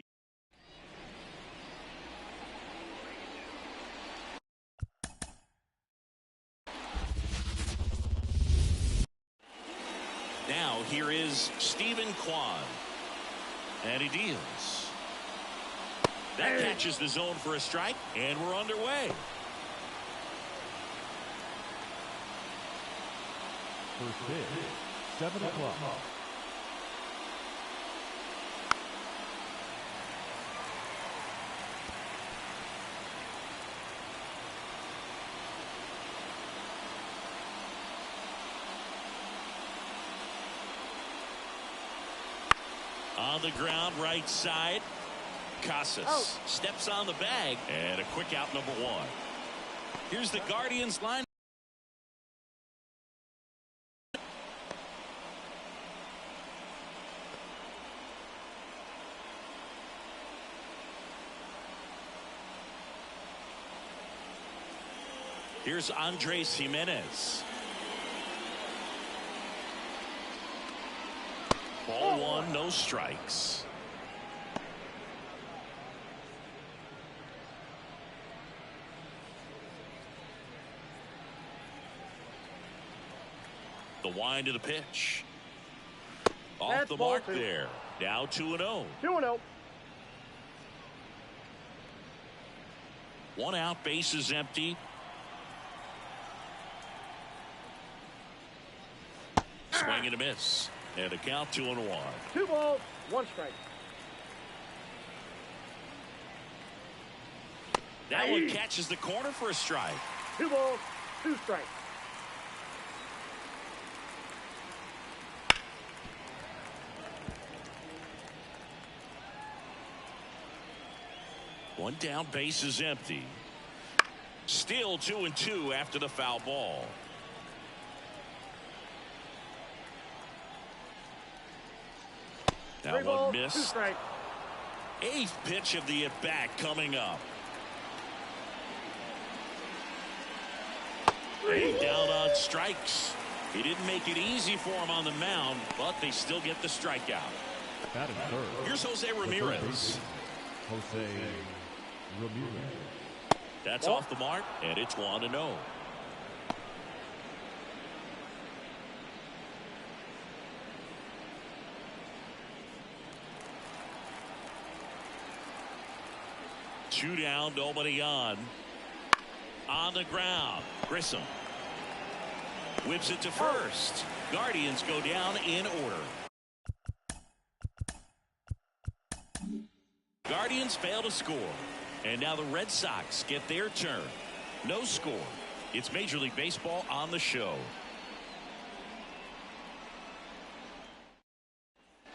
Now here is Stephen Kwan, and he deals. That catches the zone for a strike, and we're underway.
First pitch, 7 o'clock.
On the ground, right side. Casas steps on the bag, and a quick out, number 1. Here's the Guardians line. Here's Andres Jimenez. Ball 1, no strikes. The wind of the pitch. Off the mark there. Now 2-0.
2-0.
1 out, bases empty. Swing and a miss. And a count 2-1.
2 balls, 1 strike.
That one catches the corner for a strike.
2 balls, 2 strikes.
One down, base is empty. Still 2-2 after the foul ball. That one missed. 8th pitch of the at-bat coming up. Down on strikes. He didn't make it easy for him on the mound, but they still get the strikeout. Here's Jose Ramirez.
Jose Ramirez.
That's off the mark, and it's 1-0. 2 down, nobody on. On the ground, Grissom whips it to first. Guardians go down in order. Guardians fail to score. And now the Red Sox get their turn. No score. It's Major League Baseball on the show.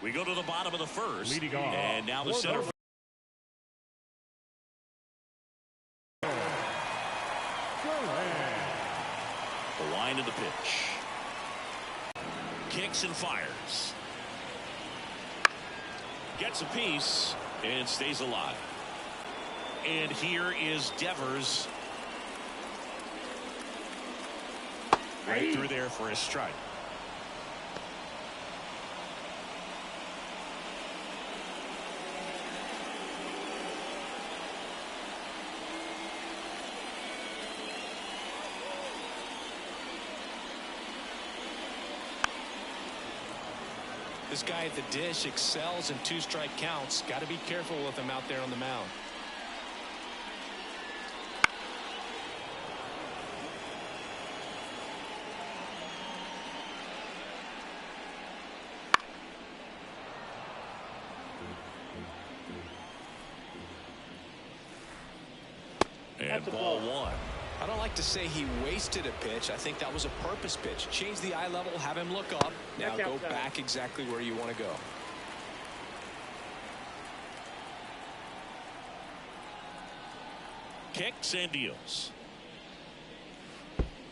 We go to the bottom of the first.
Leading off.
And now the center. The line of the pitch. Kicks and fires. Gets a piece and stays alive. And here is Devers. Right through there for a strike.
This guy at the dish excels in 2-strike counts. Got to be careful with him out there on the mound.
And ball 1.
I don't like to say he wasted a pitch. I think that was a purpose pitch. Change the eye level, have him look up. Now go back exactly where you want to go.
Kicks and deals.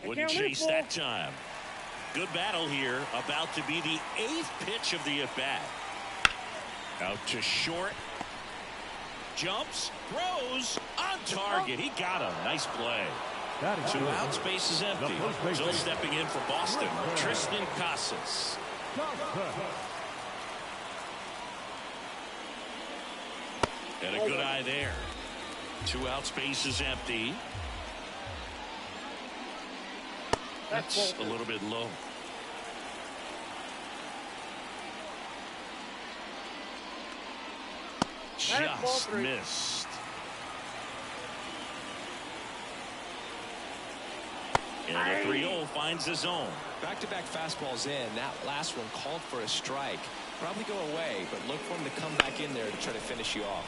Wouldn't chase that time. Good battle here. About to be the 8th pitch of the at-bat. Out to short. Jumps, throws, on target. He got him. Nice play. 2 outs, base is empty. Still stepping in for Boston, Tristan Casas. And a good eye there. 2 outs, base is empty. That's a little bit low. Just missed. And the 3-0 finds the zone.
Back-to-back fastballs in. That last one called for a strike. Probably go away, but look for him to come back in there to try to finish you off.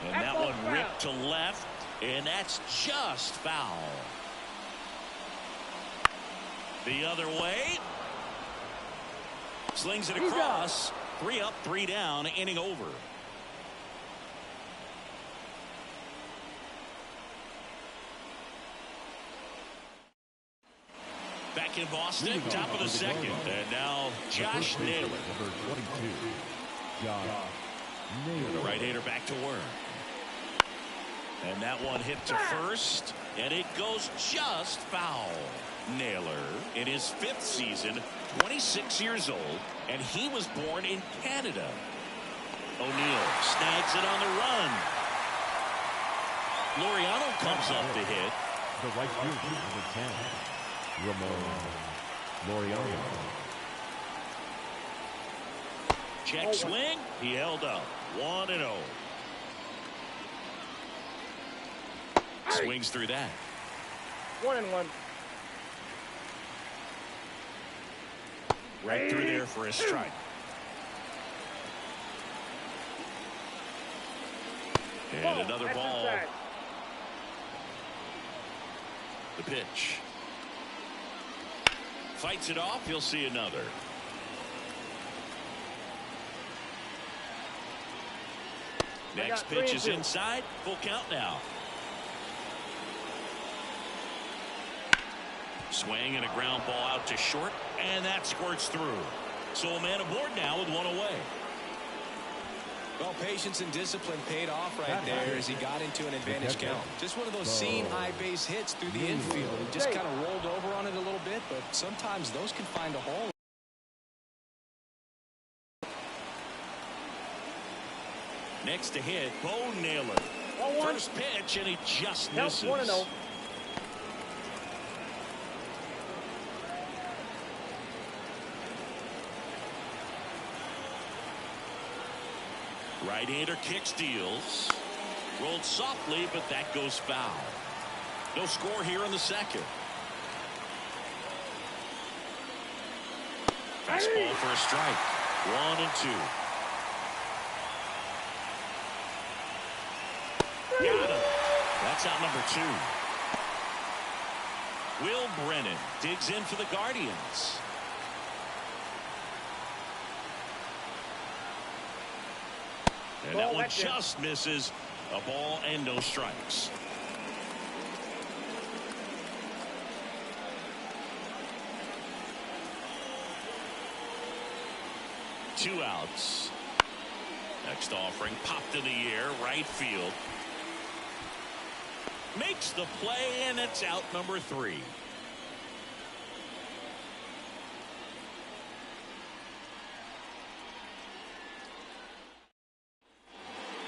And that one ripped to left, and that's just foul. The other way. Slings it across. 3 up, 3 down, inning over. Back in Boston, top of the second. And now Josh Naylor.
Number 22. Josh Naylor.
The right-hander back to work. And that one hit to first. And it goes just foul. Naylor in his 5th season, 26 years old. And he was born in Canada. O'Neill snags it on the run. Laureano comes up to hit.
The right fielder, number 10. Ramon Laureano.
Check swing. He held up. 1-0. Swings through that.
1-1.
Right through there for a strike. And another ball. The pitch. Fights it off. He'll see another. Next pitch is inside. Full count now. Swing and a ground ball out to short. And that squirts through. So a man aboard now with 1 away.
Well, patience and discipline paid off right there as he got into an advantage count. Just one of those seeing high base hits through the infield. He just kind of rolled over on it a little bit, but sometimes those can find a hole.
Next to hit, Bo Naylor. First pitch, and he just misses.
1-0.
Right-hander kicks, deals. Rolled softly, but that goes foul. No score here in the second. Fastball for a strike. 1-2. Got him. That's out number 2. Will Brennan digs in for the Guardians. And that one just misses. A ball and no strikes. Two outs. Next offering popped in the air, right field. Makes the play, and it's out number 3.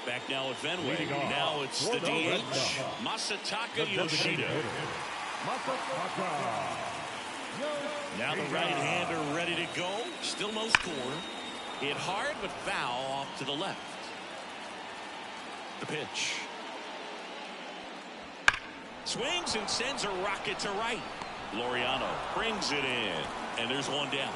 Back now at Fenway. Now it's the DH, Masataka Yoshida. Now the right-hander ready to go. Still no score. Hit hard but foul off to the left. The pitch. Swings and sends a rocket to right. Laureano brings it in, and there's one down.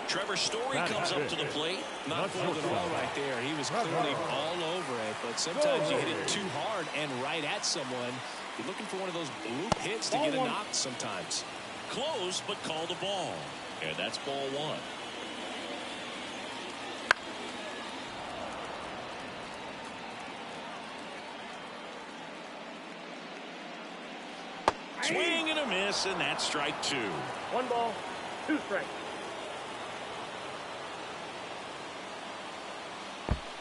Trevor Story comes up to the plate.
Not fooled at all right there. He was clearly all over it, but sometimes you hit it too hard and right at someone. You're looking for one of those bloop hits to get a knock sometimes.
Close, but called a ball. And that's ball 1. Swing and a miss, and that's strike 2.
1 ball, 2 strikes.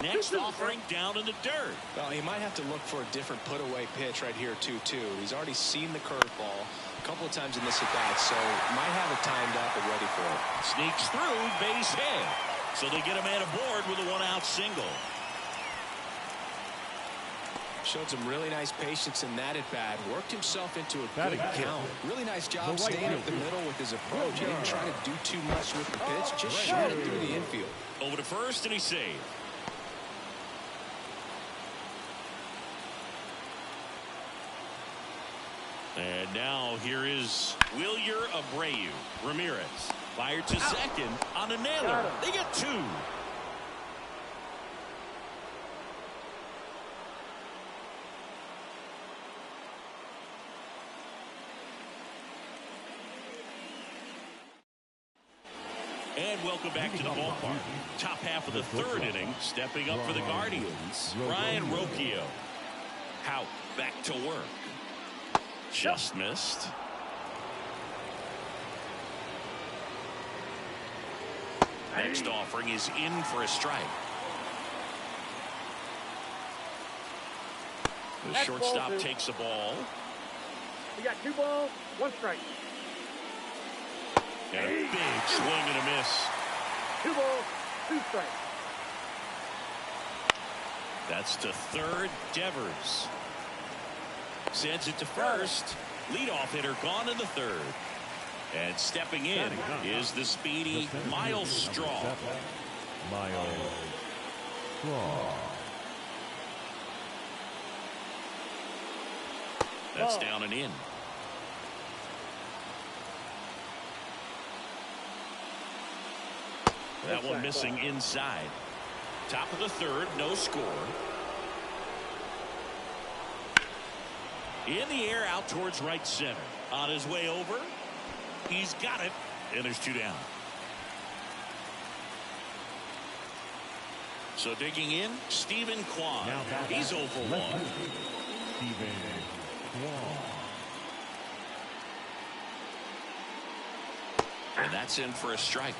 Next offering down in the dirt.
Well, he might have to look for a different put-away pitch right here, 2-2. He's already seen the curveball a couple of times in this at-bat, so might have it timed up and ready for it.
Sneaks through, base hit. So they get a man aboard with a 1-out single.
Showed some really nice patience in that at-bat. Worked himself into a good count. Really nice job staying up the middle with his approach. He didn't try to do too much with the pitch. Just shot it through the infield.
Over to first, and he saved. And now here is Wilyer Abreu. Ramirez fired to second on a nailer. They get 2. And welcome back to the ballpark. Top half of the 3rd inning. Stepping up for the Guardians, Ryan Rocchio. Hout back to work. Just missed. Next offering is in for a strike. The shortstop takes the ball.
We got 2 balls, 1 strike.
And a big swing and a miss.
2 balls, 2 strikes.
That's to third. Devers sends it to first. Leadoff hitter gone in the 3rd. And stepping in is the speedy Miles Straw. That's down and in. That one missing inside. Top of the 3rd, no score. In the air, out towards right center. On his way over, he's got it, and there's 2 down. So digging in, Stephen Kwan. He's 0 for 1.
Stephen Kwan.
And that's in for a strike.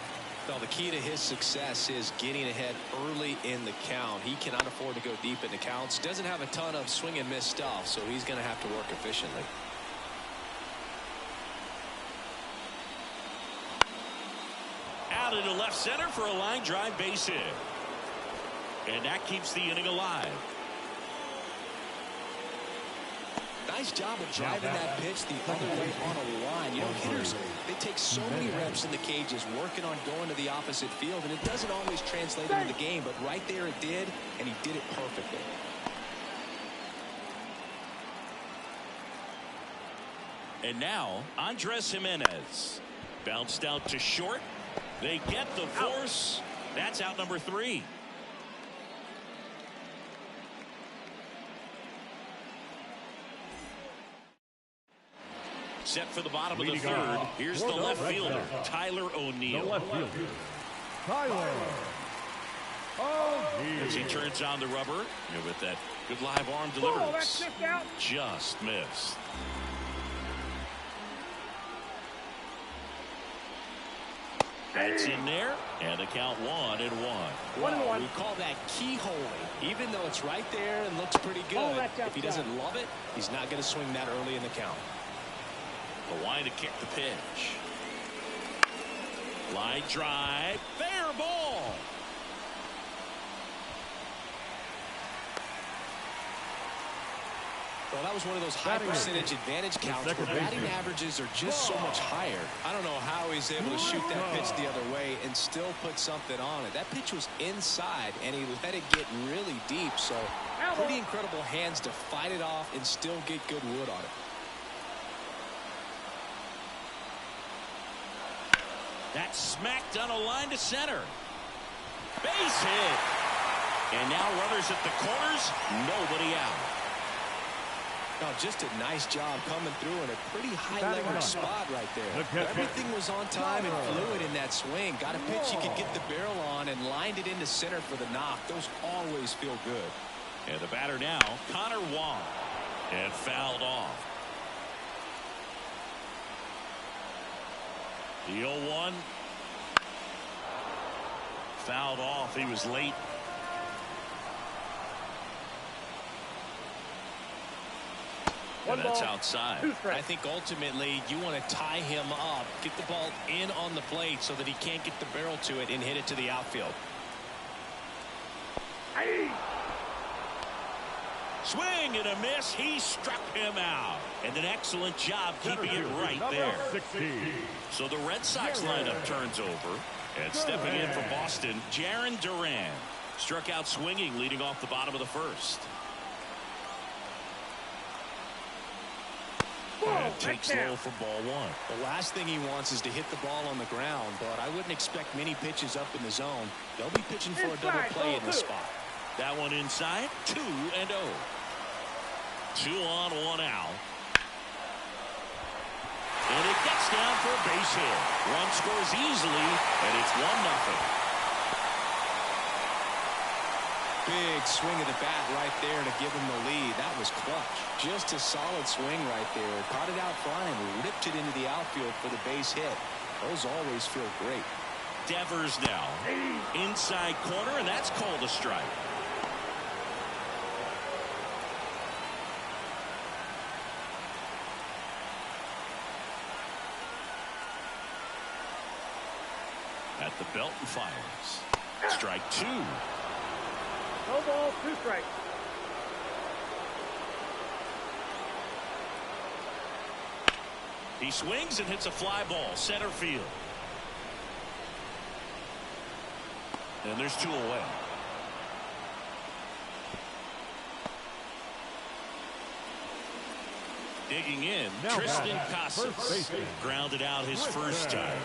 Well, the key to his success is getting ahead early in the count. He cannot afford to go deep in the counts. Doesn't have a ton of swing and miss stuff, so he's going to have to work efficiently.
Out into left center for a line drive base hit. And that keeps the inning alive.
Nice job of driving that pitch the other way on a line. You know, hitters, they take so many reps in the cages working on going to the opposite field, and it doesn't always translate into the game, but right there it did, and he did it perfectly.
And now Andres Jimenez. Bounced out to short. They get the force. That's out number 3. Set for the bottom of the third. Here's the left fielder, Tyler O'Neill.
The left fielder, Tyler O'Neill.
As he turns on the rubber, with that good live arm deliverance. Just missed. That's in there, and the count 1-1.
Wow, we call that keyholing. Even though it's right there and looks pretty good, if he doesn't love it, he's not going to swing that early in the count.
The line to kick the pitch. Line drive, fair ball.
Well, that was one of those high percentage advantage counts where batting averages are just so much higher. I don't know how he's able to shoot that pitch the other way and still put something on it. That pitch was inside, and he let it get really deep. So pretty incredible hands to fight it off and still get good wood on it.
That's smacked on a line to center. Base hit. And now runners at the corners, nobody out.
No, just a nice job coming through in a pretty high leverage spot right there. Everything was on time and fluid in that swing. Got a pitch he could get the barrel on and lined it into center for the knock. Those always feel good.
And the batter now, Connor Wong. And fouled off. The 0-1. Fouled off. He was late. And that's outside.
I think ultimately you want to tie him up, get the ball in on the plate so that he can't get the barrel to it and hit it to the outfield.
Swing and a miss. He struck him out. And an excellent job keeping it right there. So the Red Sox lineup turns over. And stepping in for Boston, Jarren Duran. Struck out swinging leading off the bottom of the first. And takes low for ball 1.
The last thing he wants is to hit the ball on the ground, but I wouldn't expect many pitches up in the zone. They'll be pitching for a double play in this spot.
That one inside, 2-0. 2 on, 1 out. And it gets down for a base hit. Run scores easily, and it's 1-0.
Big swing of the bat right there to give him the lead. That was clutch. Just a solid swing right there. Caught it out front and ripped it into the outfield for the base hit. Those always feel great.
Devers now. Inside corner, and that's called a strike. At the belt and fires. Strike 2.
No ball, 2 strikes.
He swings and hits a fly ball, center field. And there's 2 away. Digging in, Tristan Casas. Grounded out his first time.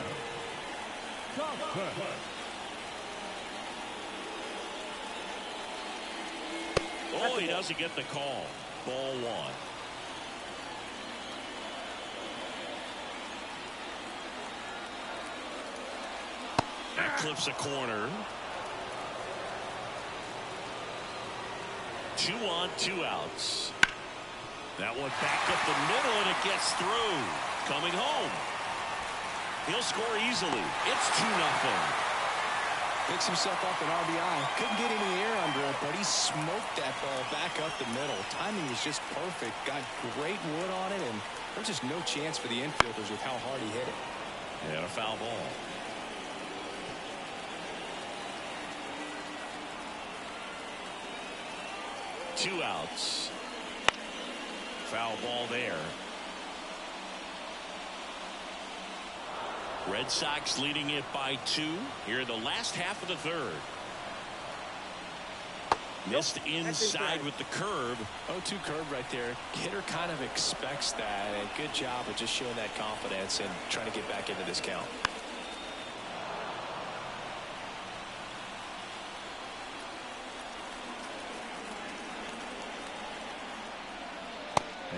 Oh, he doesn't get the call. Ball 1. That clips a corner. 2 on, 2 outs. That one back up the middle, and it gets through. Coming home. He'll score easily. It's 2-0.
Picks himself up an RBI. Couldn't get any air under it, but he smoked that ball back up the middle. Timing was just perfect. Got great wood on it, and there's just no chance for the infielders with how hard he hit it.
And a foul ball. Two outs. Foul ball there. Red Sox leading it by 2 here in the last half of the third. Missed inside with the curve.
0-2 curve right there. Hitter kind of expects that, and good job of just showing that confidence and trying to get back into this count.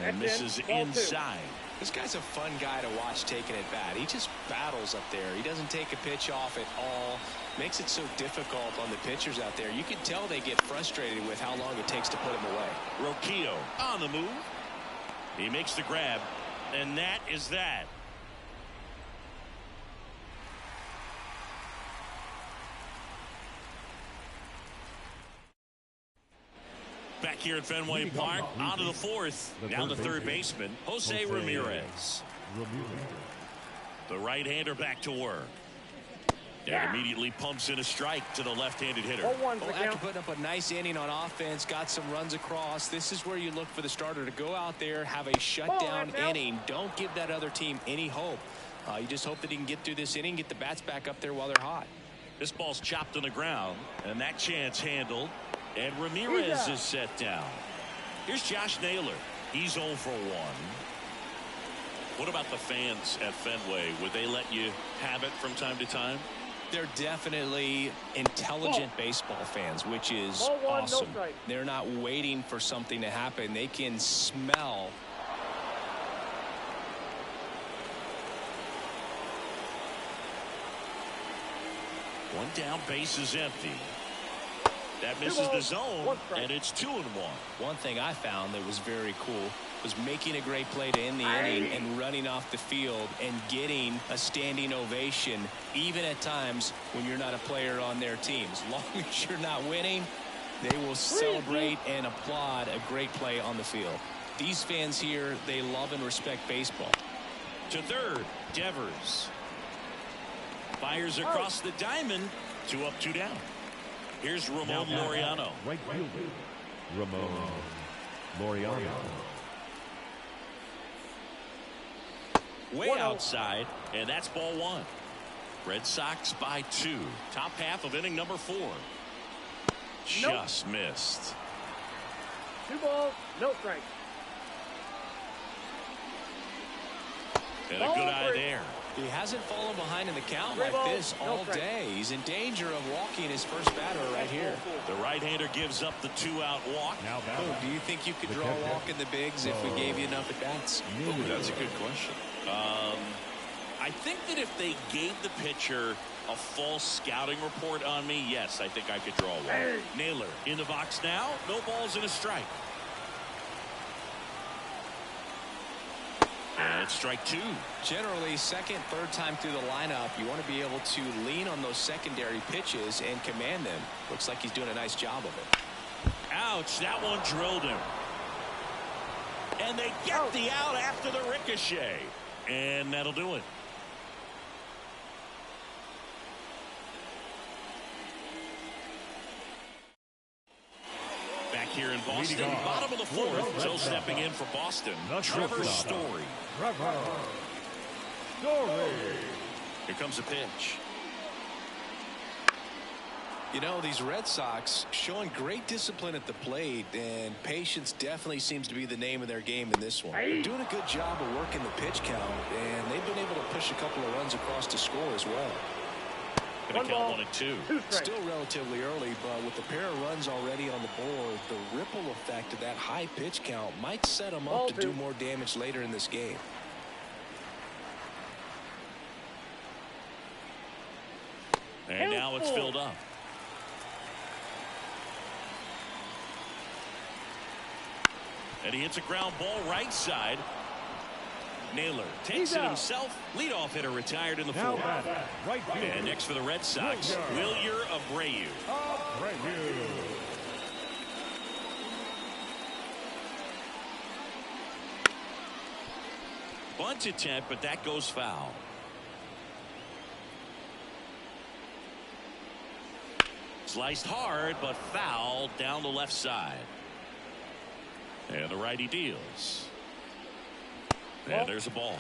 And misses inside.
This guy's a fun guy to watch taking at bat. He just battles up there. He doesn't take a pitch off at all. Makes it so difficult on the pitchers out there. You can tell they get frustrated with how long it takes to put him away.
Roquillo on the move. He makes the grab, and that is that. Back here at Fenway Park, on to the fourth. Now the third baseman, Jose Ramirez. The right-hander back to work. And immediately pumps in a strike to the left-handed hitter.
After putting up a nice inning on offense, got some runs across, this is where you look for the starter to go out there, have a shutdown inning. Don't give that other team any hope. You just hope that he can get through this inning, get the bats back up there while they're hot.
This ball's chopped on the ground, and that chance handled. And Ramirez is set down. Here's Josh Naylor. He's 0 for 1. What about the fans at Fenway? Would they let you have it from time to time?
They're definitely intelligent baseball fans, which is awesome. They're not waiting for something to happen. They can smell.
One down, base is empty. That misses the zone, and it's 2-1.
One thing I found that was very cool was making a great play to end the inning and running off the field and getting a standing ovation, even at times when you're not a player on their team. As long as you're not winning, they will celebrate and applaud a great play on the field. These fans here, they love and respect baseball.
To third, Devers. Fires across the diamond. 2 up, 2 down. Here's Ramon Laureano.
Right fielder, Ramon Laureano.
Way outside, and that's ball 1. Red Sox by 2. Top half of inning number 4. Just missed.
2 balls, no strikes.
And a good eye there.
He hasn't fallen behind in the count like this all day. He's in danger of walking his first batter right here.
The right-hander gives up the 2-out walk.
Do you think you could draw a walk in the bigs if we gave you enough at bats?
Oh, that's a good question. I think that if they gave the pitcher a false scouting report on me, yes, I think I could draw a walk. Naylor in the box now. No balls and a strike. And it's strike 2.
Generally, second, third time through the lineup, you want to be able to lean on those secondary pitches and command them. Looks like he's doing a nice job of it.
Ouch, that one drilled him. And they get the out after the ricochet. And that'll do it. Back here in Boston, bottom of the 4th. So stepping in for Boston, Trevor Story. Here comes a pitch.
You know, these Red Sox showing great discipline at the plate, and patience definitely seems to be the name of their game in this one. They're doing a good job of working the pitch count, and they've been able to push a couple of runs across to score as well.
Gonna count 1 and 2.
Still relatively early, but with a pair of runs already on the board, the ripple effect of that high pitch count might set them up to do more damage later in this game.
And now it's filled up. And he hits a ground ball right side. Naylor takes it himself. Leadoff hitter retired in the 4th.
Right
and next for the Red Sox, Wilyer Abreu. Bunt attempt, but that goes foul. Sliced hard, but foul down the left side. And the righty deals. And there's a ball.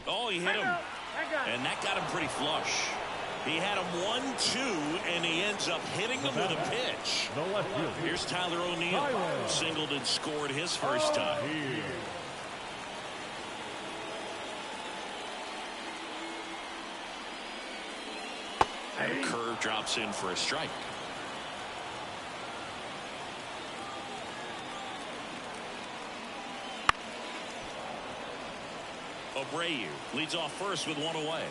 Oh, he hit him. And that got him pretty flush. He had him 1-2, and he ends up hitting him with a pitch. Here's Tyler O'Neill. Singled and scored his first time. And a curve drops in for a strike. Abreu leads off first with one away.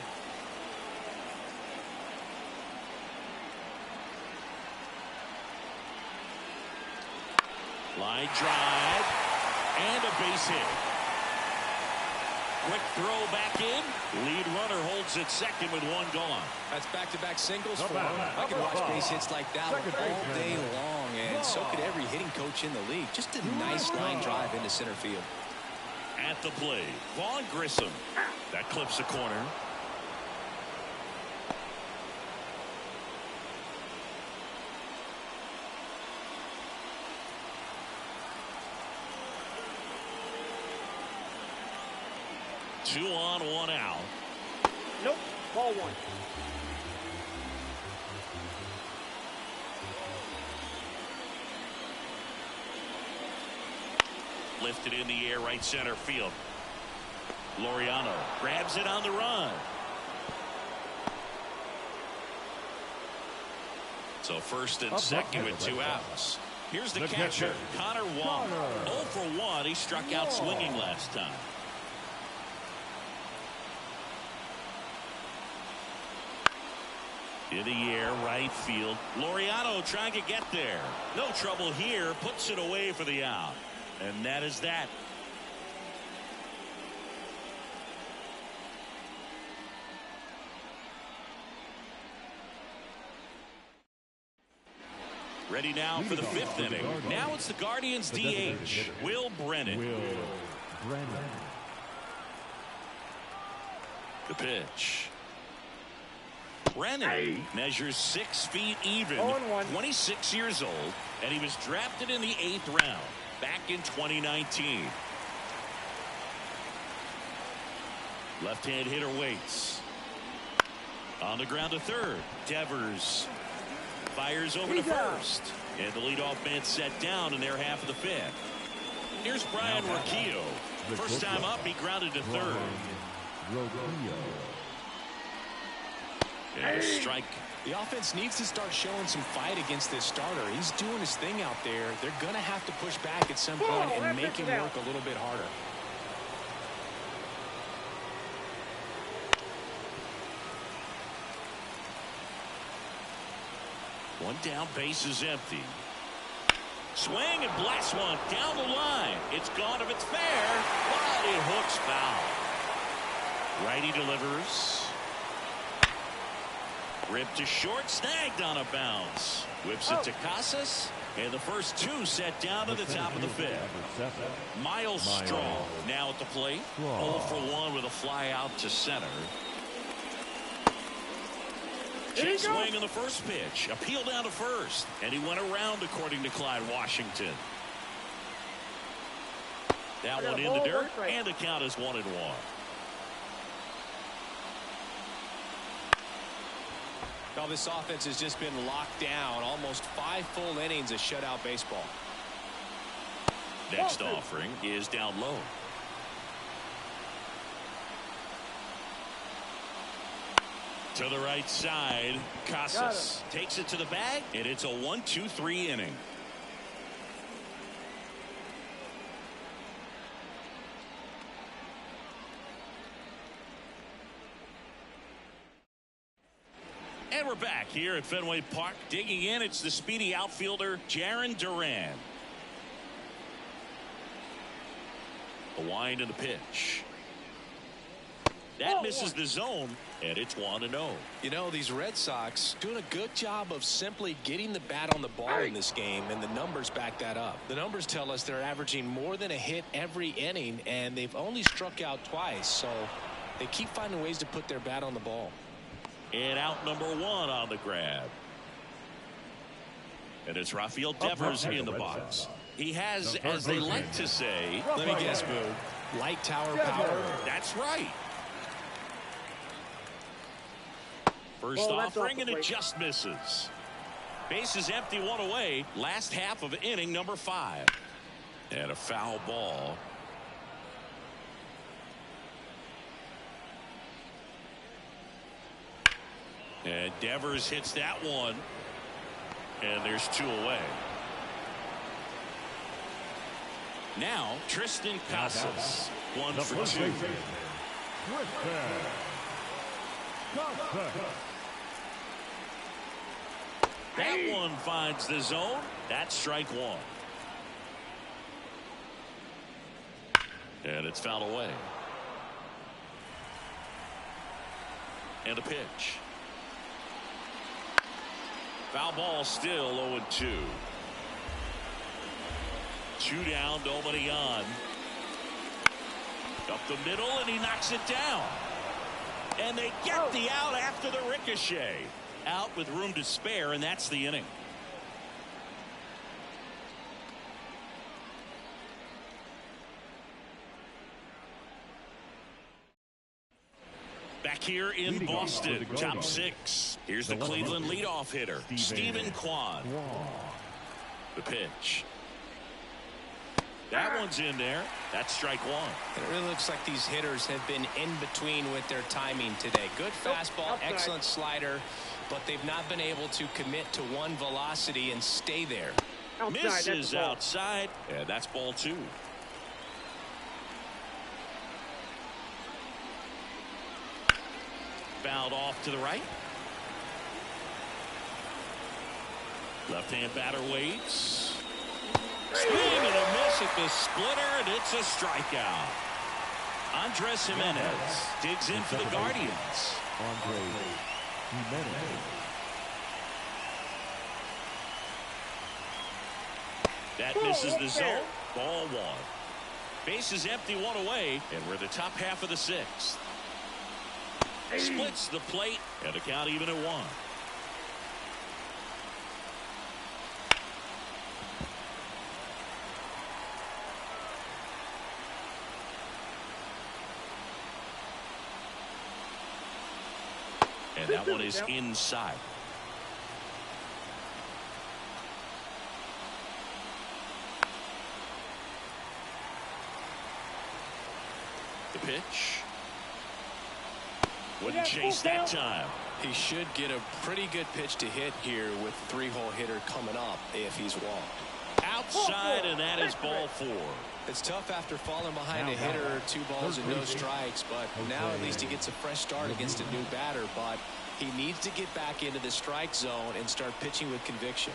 Line drive and a base hit. Quick throw back in. Lead runner holds at second with one gone.
That's back-to-back singles for him. I can watch base hits like that all day long, and so could every hitting coach in the league. Just a nice line drive into center field.
At the plate, Vaughn Grissom. That clips the corner. Two on, one out.
Nope. Ball one.
Lifted in the air, right center field. Laureano grabs it on the run. So first and second with two outs. Here's the catcher, Connor Wong. 0 for 1. He struck out swinging last time. In the air, right field. Laureano trying to get there. No trouble here. Puts it away for the out. And that is that. Ready now for the fifth inning. Now it's the Guardians DH, Will Brennan. The pitch. Brennan measures 6 feet even, 26 years old, and he was drafted in the 8th round back in 2019. Left-hand hitter waits. On the ground to third. Devers fires over to first. And the leadoff man set down in their half of the fifth. Here's Brian Roquillo. First time up, he grounded to third. And a strike.
The offense needs to start showing some fight against this starter. He's doing his thing out there. They're going to have to push back at some point and make him work a little bit harder.
One down, base is empty. Swing and blast one down the line. It's gone if it's fair, but it hooks foul. Righty delivers. Ripped to short, snagged on a bounce. Whips it to Casas, and the first two set down to the top of the fifth. Miles Straw now at the plate. 0 for 1 with a fly out to center. Chase swing in the first pitch. Appeal down to first. And he went around according to Clyde Washington. That one in the dirt. And the count is 1-1.
Well, this offense has just been locked down. Almost 5 full innings of shutout baseball.
Next offering is down low. To the right side, Casas takes it to the bag, and it's a 1-2-3 inning. And we're back here at Fenway Park. Digging in, it's the speedy outfielder, Jarren Duran. The wind and the pitch. That misses the zone, and it's 1-0.
You know, these Red Sox doing a good job of simply getting the bat on the ball in this game, and the numbers back that up. The numbers tell us they're averaging more than a hit every inning, and they've only struck out twice, so they keep finding ways to put their bat on the ball.
And out number 1 on the grab. And it's Rafael Devers in the box. He has, as they like to say,
let me guess, Boo, light tower power.
That's right. First offering, and it just misses. Base is empty, one away. Last half of inning number 5. And a foul ball. And Devers hits that one. And there's 2 away. Now, Tristan Casas. 1 for 2. That one finds the zone. That's strike 1. And it's fouled away. And a pitch. Foul ball, still 0-2. 2 down, nobody on. Up the middle, and he knocks it down. And they get the out after the ricochet. Out with room to spare, and that's the inning. Back here in Boston, top 6. Here's the Cleveland leadoff hitter, Stephen Kwan. The pitch. That one's in there. That's strike 1.
It really looks like these hitters have been in between with their timing today. Good fastball, excellent slider, but they've not been able to commit to one velocity and stay there.
Misses outside. Yeah, that's ball 2. Fouled off to the right. Left-hand batter waits. Swing and a miss at the splitter, and it's a strikeout. Andres Jimenez digs in for the Guardians. That misses the zone. Ball 1. Base is empty, 1 away, and we're the top half of the 6th. Splits the plate, and a count even at 1. And that one is inside. The pitch. Wouldn't chase that time.
He should get a pretty good pitch to hit here with 3-hole hitter coming up if he's walked.
Outside, and that is ball 4.
It's tough after falling behind a hitter, 2 balls and no strikes, but now at least he gets a fresh start against a new batter, but he needs to get back into the strike zone and start pitching with conviction.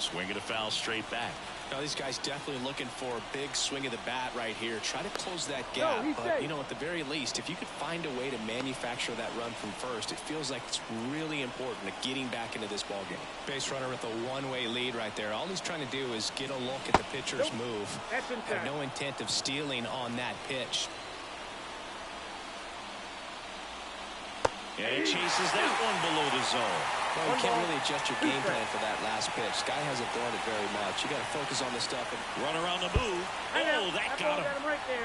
Swing and a foul straight back.
Now these guys definitely looking for a big swing of the bat right here. Try to close that gap, but you know, at the very least, if you could find a way to manufacture that run from first, it feels like it's really important to getting back into this ball game. Base runner with a one-way lead right there. All he's trying to do is get a look at the pitcher's move. Have no intent of stealing on that pitch.
And he chases that one below the zone.
Well, you can't really adjust your game plan for that last pitch. Guy hasn't thrown it very much. You got to focus on the stuff. And
run around the move. Oh, that got him.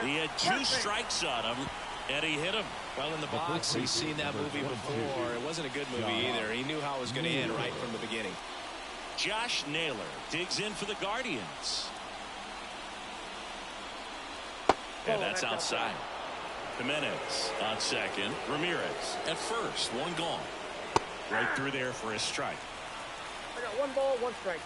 He had 2 strikes on him, and he hit him.
Well, in the box, he's seen that movie before. It wasn't a good movie either. He knew how it was going to end right from the beginning.
Josh Naylor digs in for the Guardians. And that's outside. Jimenez on second. Ramirez at first. 1 gone. Right through there for a strike.
I got 1 ball, 1 strike.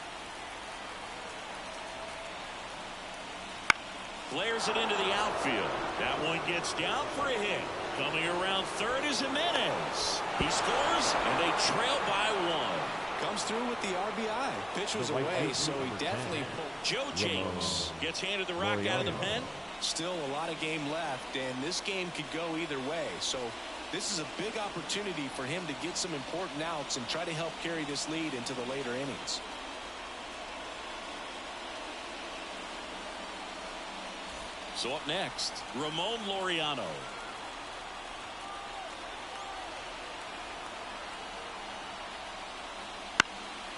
Flares it into the outfield. That one gets down for a hit. Coming around third is Jimenez. He scores, and they trail by 1.
Comes through with the RBI. Pitch was away, so he definitely pulled.
Joe James gets handed the rock out of the pen.
Still a lot of game left, and this game could go either way. So this is a big opportunity for him to get some important outs and try to help carry this lead into the later innings.
So up next, Ramon Laureano.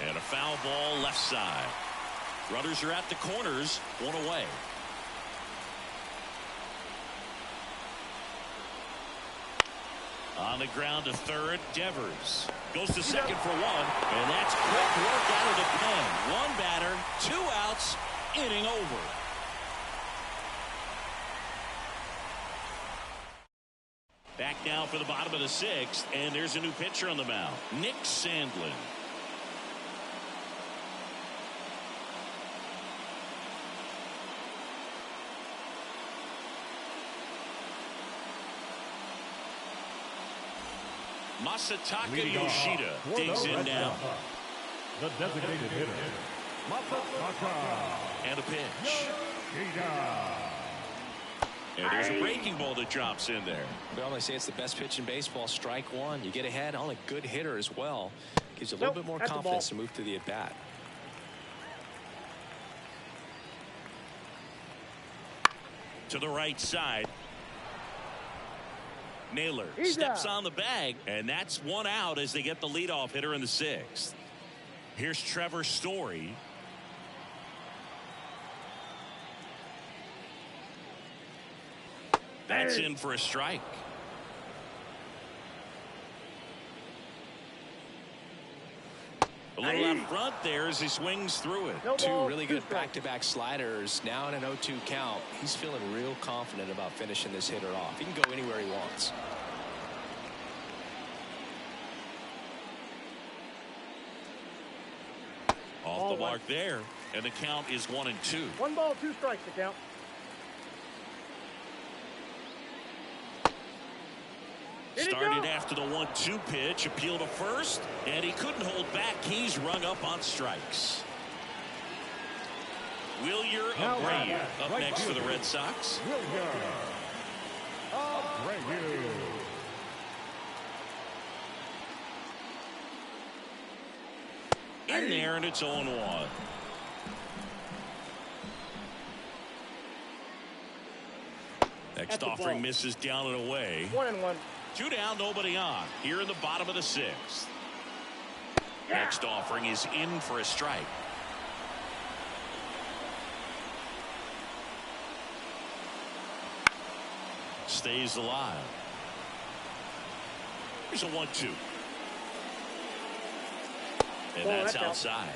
And a foul ball left side. Runners are at the corners, 1 away. On the ground to third, Devers goes to second for one, and that's quick work out of the pen. One batter, 2 outs, inning over. Back now for the bottom of the 6th, and there's a new pitcher on the mound, Nick Sandlin. Masataka Yoshida digs in now.
The designated hitter, Masataka.
And a pitch. And there's a breaking ball that drops in there.
Well, they say it's the best pitch in baseball. Strike one. You get ahead on a good hitter as well. Gives you a little bit more confidence to move to the at-bat.
To the right side. Naylor steps on the bag, and that's 1 out as they get the leadoff hitter in the 6th. Here's Trevor Story. That's in for a strike. A little out front there as he swings through it.
Two really good back-to-back sliders. Now in an 0-2 count. He's feeling real confident about finishing this hitter off. He can go anywhere he wants.
Off the mark there, and the count is 1-2.
1 ball, 2 strikes to count.
Started after the 1-2 pitch, appeal to first, and he couldn't hold back. He's rung up on strikes. Wilyer Abreu up next for the Red Sox. In there, and it's 0-1. Next offering misses down and away.
1-1.
2 down, nobody on. Here in the bottom of the 6th. Next offering is in for a strike. Stays alive. Here's a 1-2. And that's outside.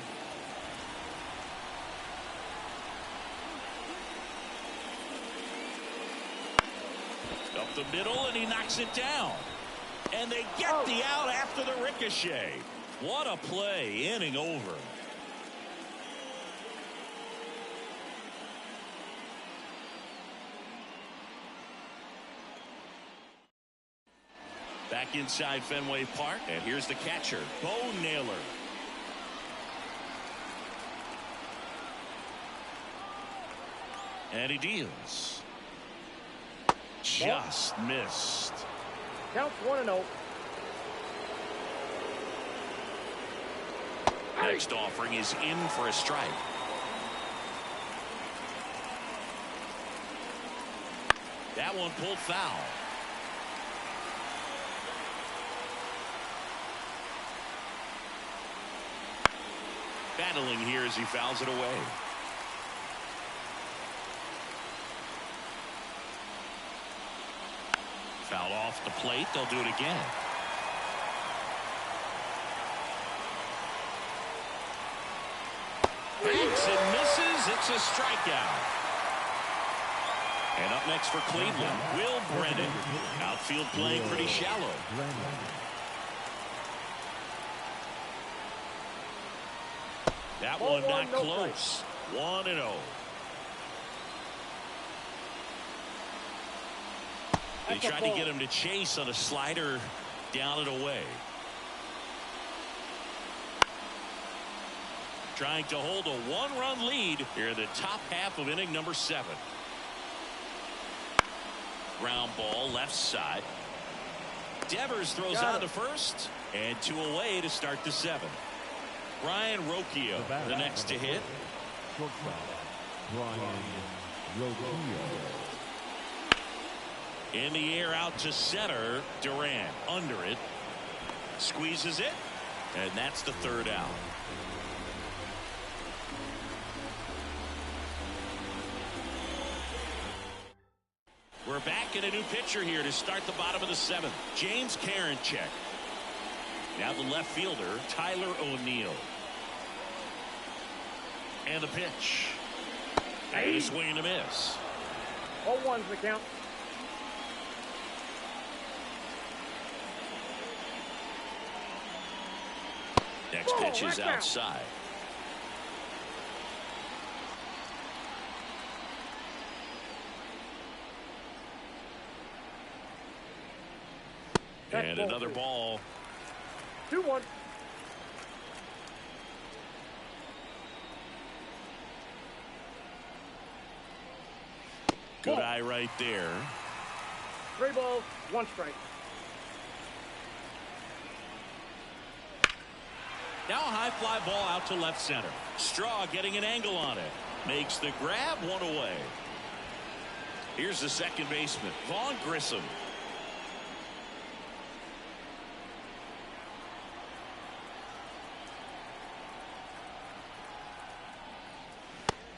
Up the middle, and he knocks it down. And they get the out after the ricochet. What a play. Inning over. Back inside Fenway Park, and here's the catcher, Bo Naylor. And he deals. Just missed.
Counts 1-0.
Next offering is in for a strike. That one pulled foul. Battling here as he fouls it away. Foul off the plate. They'll do it again. Banks and misses. It's a strikeout. And up next for Cleveland, Will Brennan. Outfield playing pretty shallow. That one not close. 1-0. They tried to get him to chase on a slider down and away. Trying to hold a 1-run lead here in the top half of inning number 7. Ground ball left side. Devers throws on to first, and 2 away to start the 7th. Brian Rocchio, the next to hit.
Shortstop, Brian Rocchio.
In the air out to center. Durant under it. Squeezes it. And that's the 3rd out. We're back in a new pitcher here to start the bottom of the 7th. James Karinchak. Now the left fielder, Tyler O'Neill. And the pitch. And a swing and a miss.
0-1's the count.
Next pitch is outside. And another ball.
2-1.
Good eye right there.
3 balls, 1 strike.
Now a high fly ball out to left center. Straw getting an angle on it. Makes the grab, 1 away. Here's the second baseman, Vaughn Grissom.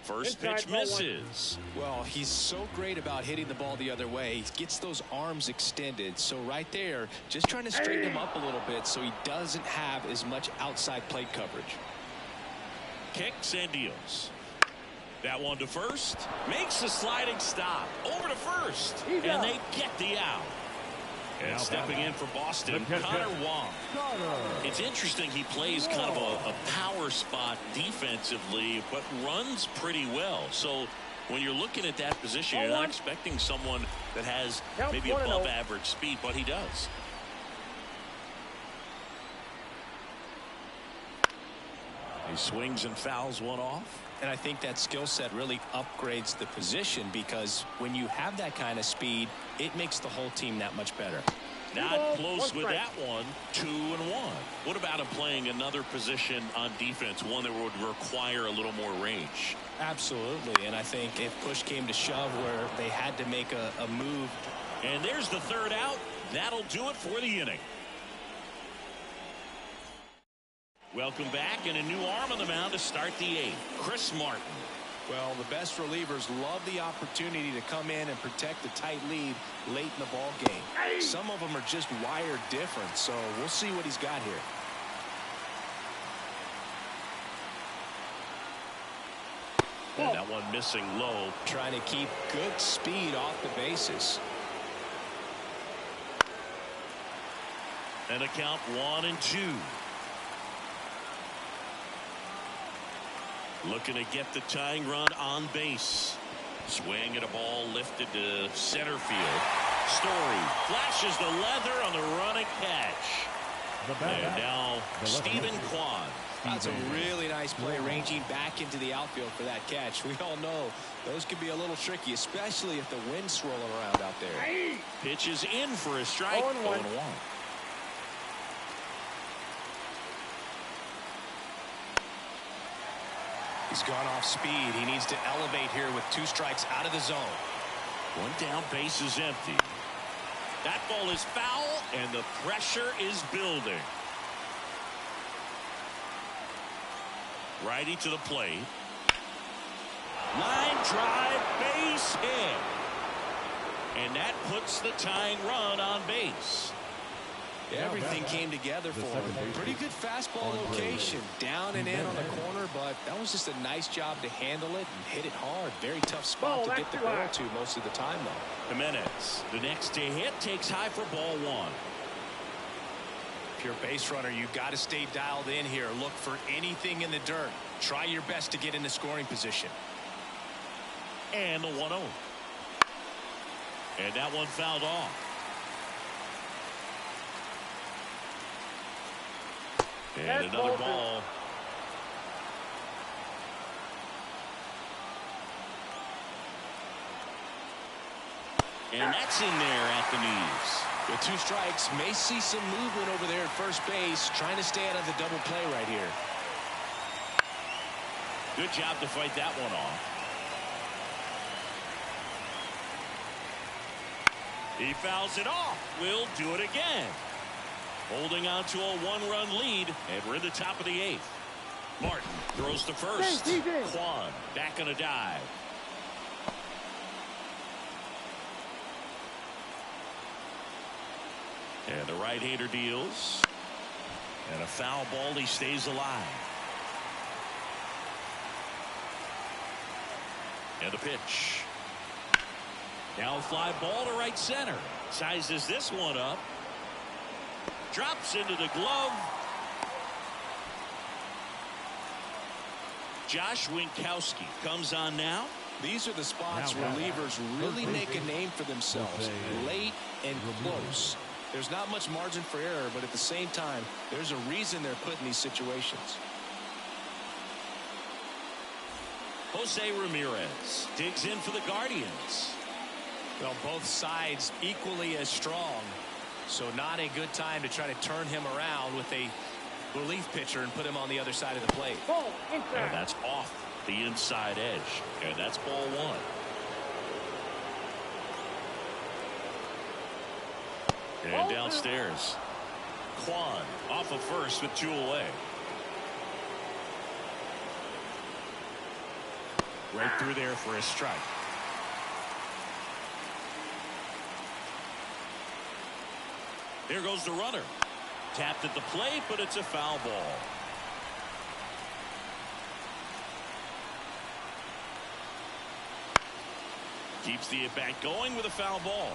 First pitch misses.
Well, he's so great about hitting the ball the other way. He gets those arms extended. So right there, just trying to straighten him up a little bit so he doesn't have as much outside plate coverage.
Kicks and deals. That one to first. Makes a sliding stop. Over to first. And they get the out. And stepping in for Boston, Connor Wong. It's interesting, he plays kind of a power spot defensively, but runs pretty well. So when you're looking at that position, you're not expecting someone that has maybe above average speed, but he does. He swings and fouls one off.
And I think that skill set really upgrades the position, because when you have that kind of speed, it makes the whole team that much better.
Not close with that one. 2-1. What about him playing another position on defense, one that would require a little more range?
Absolutely. And I think if push came to shove where they had to make a move.
And there's the third out. That'll do it for the inning. Welcome back, and a new arm on the mound to start the 8th. Chris Martin.
Well, the best relievers love the opportunity to come in and protect the tight lead late in the ball game. Some of them are just wired different, so we'll see what he's got here.
And that one missing low.
Trying to keep good speed off the bases.
And a count 1-2. Looking to get the tying run on base. Swing at a ball lifted to center field. Story flashes the leather on the running catch. And now Stephen Kwan.
That's a really nice play, ranging back into the outfield for that catch. We all know those can be a little tricky, especially if the wind's swirling around out there.
Pitch is in for a strike. 0-1.
He's gone off speed. He needs to elevate here with 2 strikes out of the zone.
One down, base is empty. That ball is foul, and the pressure is building. Righty to the plate. Line drive, base hit. And that puts the tying run on base.
Everything came together for him. Pretty good fastball location. Down and in on the corner, but that was just a nice job to handle it and hit it hard. Very tough spot to get the barrel to most of the time, though.
Jimenez, the next to hit, takes high for ball 1.
If you're a base runner, you've got to stay dialed in here. Look for anything in the dirt. Try your best to get into scoring position.
And the 1-0. And that one fouled off. And another ball. And that's in there at the knees.
With 2 strikes, may see some movement over there at first base, trying to stay out of the double play right here.
Good job to fight that one off. He fouls it off. We'll do it again. Holding on to a 1-run lead, and we're in the top of the 8th. Martin throws to first. Kwan back on a dive. And the right-hander deals. And a foul ball. He stays alive. And the pitch. Now a fly ball to right center. Sizes this one up. Drops into the glove. Josh Winkowski comes on now.
These are the spots relievers really make a name for themselves. Late and close. There's not much margin for error, but at the same time, there's a reason they're put in these situations.
Jose Ramirez digs in for the Guardians.
Well, both sides equally as strong, so not a good time to try to turn him around with a relief pitcher and put him on the other side of the plate.
And that's off the inside edge, and that's ball one. And downstairs, Kwan off of first with 2 away. Right through there for a strike. There goes the runner. Tapped at the plate, but it's a foul ball. Keeps the at-bat going with a foul ball.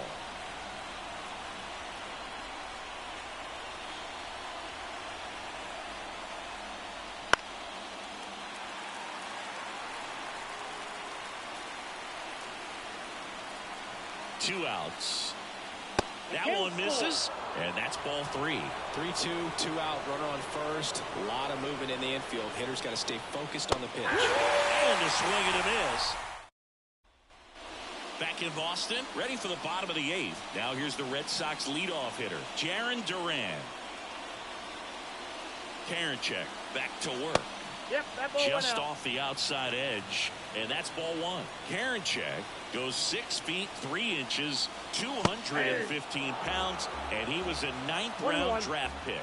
Two outs. That one misses, and that's ball 3.
3-2, 2 out, runner on first. A lot of movement in the infield. Hitter's got to stay focused on the pitch.
And a swing and a miss. Back in Boston, ready for the bottom of the 8th. Now here's the Red Sox leadoff hitter, Jarren Duran. Karinchak back to work.
Yep, that ball
Just
went out.
off the outside edge, and that's ball 1. Karinchak goes 6 feet 3 inches, 215 pounds, and he was a 9th-round draft pick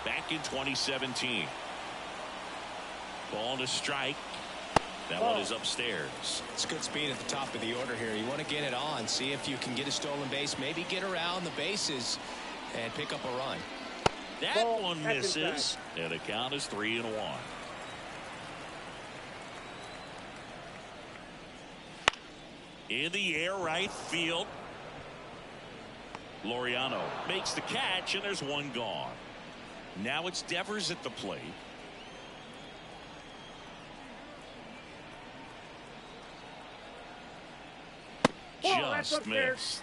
back in 2017. Ball to strike. That one is upstairs.
It's good speed at the top of the order here. You want to get it on, see if you can get a stolen base, maybe get around the bases and pick up a run.
That one misses, and the count is 3-1. In the air, right field. Laureano makes the catch, and there's one gone. Now it's Devers at the plate. Just missed.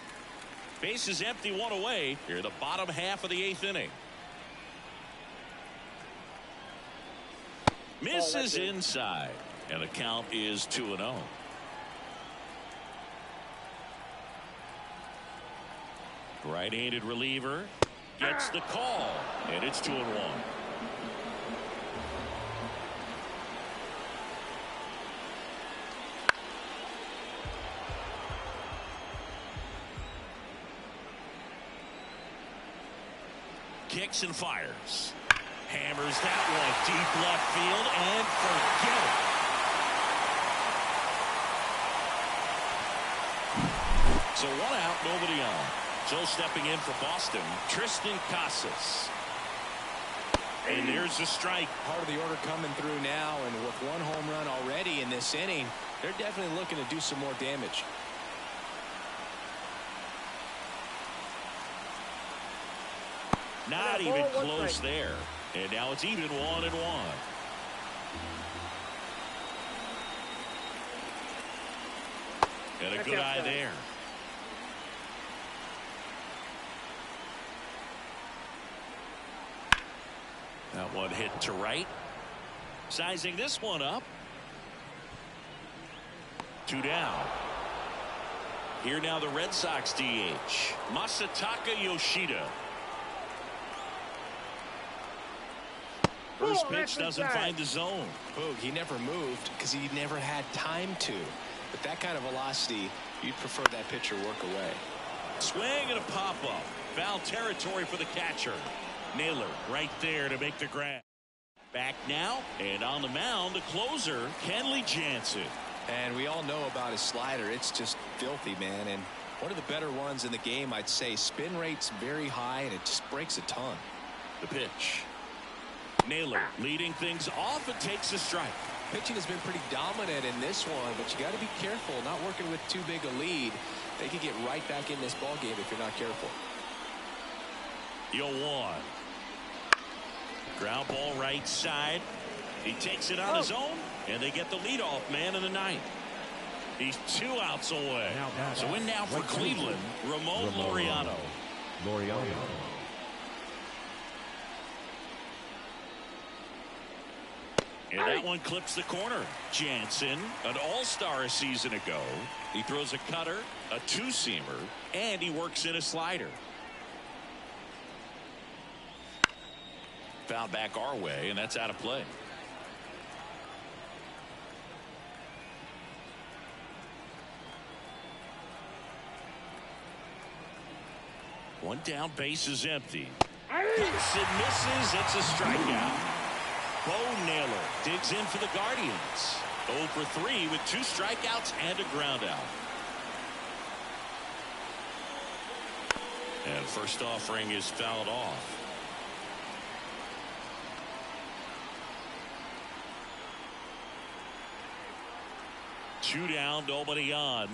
Base is empty, 1 away. Here, the bottom half of the 8th inning. Misses inside, and the count is 2-0. Right-handed reliever gets the call, and it's 2-1. Kicks and fires. Hammers that one deep left field and forget it. So 1 out, nobody on. So stepping in for Boston, Tristan Casas. And there's the strike.
Part of the order coming through now, and with 1 home run already in this inning, they're definitely looking to do some more damage.
Not even close there. And now it's even 1-1. And a good eye there. That one hit to right. Sizing this one up. 2 down. Here now the Red Sox DH, Masataka Yoshida. First pitch doesn't find the zone.
Boog, he never moved because he never had time to. But that kind of velocity, you'd prefer that pitcher work away.
Swing and a pop-up. Foul territory for the catcher. Naylor right there to make the grab. Back now, and on the mound, the closer, Kenley Jansen.
And we all know about his slider. It's just filthy, man. And One of the better ones in the game, I'd say. Spin rate's very high, and it just breaks a ton.
The pitch. Naylor leading things off and takes a strike.
Pitching has been pretty dominant in this one, but you got to be careful. Not working with too big a lead. They could get right back in this ball game if you're not careful.
0-1. Ground ball right side. He takes it on his own, and they get the leadoff man in the ninth. He's 2 outs away. So in now for Cleveland, Ramon Laureano. And that one clips the corner. Jansen, an all-star a season ago. He throws a cutter, a two-seamer, and he works in a slider. Foul back our way, and that's out of play. One down, base is empty. Hits and misses. It's a strikeout. Bo Naylor digs in for the Guardians. 0 for 3 with 2 strikeouts and a ground out. And first offering is fouled off. Two down, nobody on.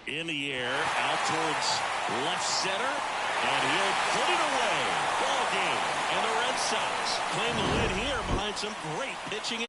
In the air, out towards left center, and he'll put it away. Ball game, and the Red Sox claim the lead here behind some great pitching.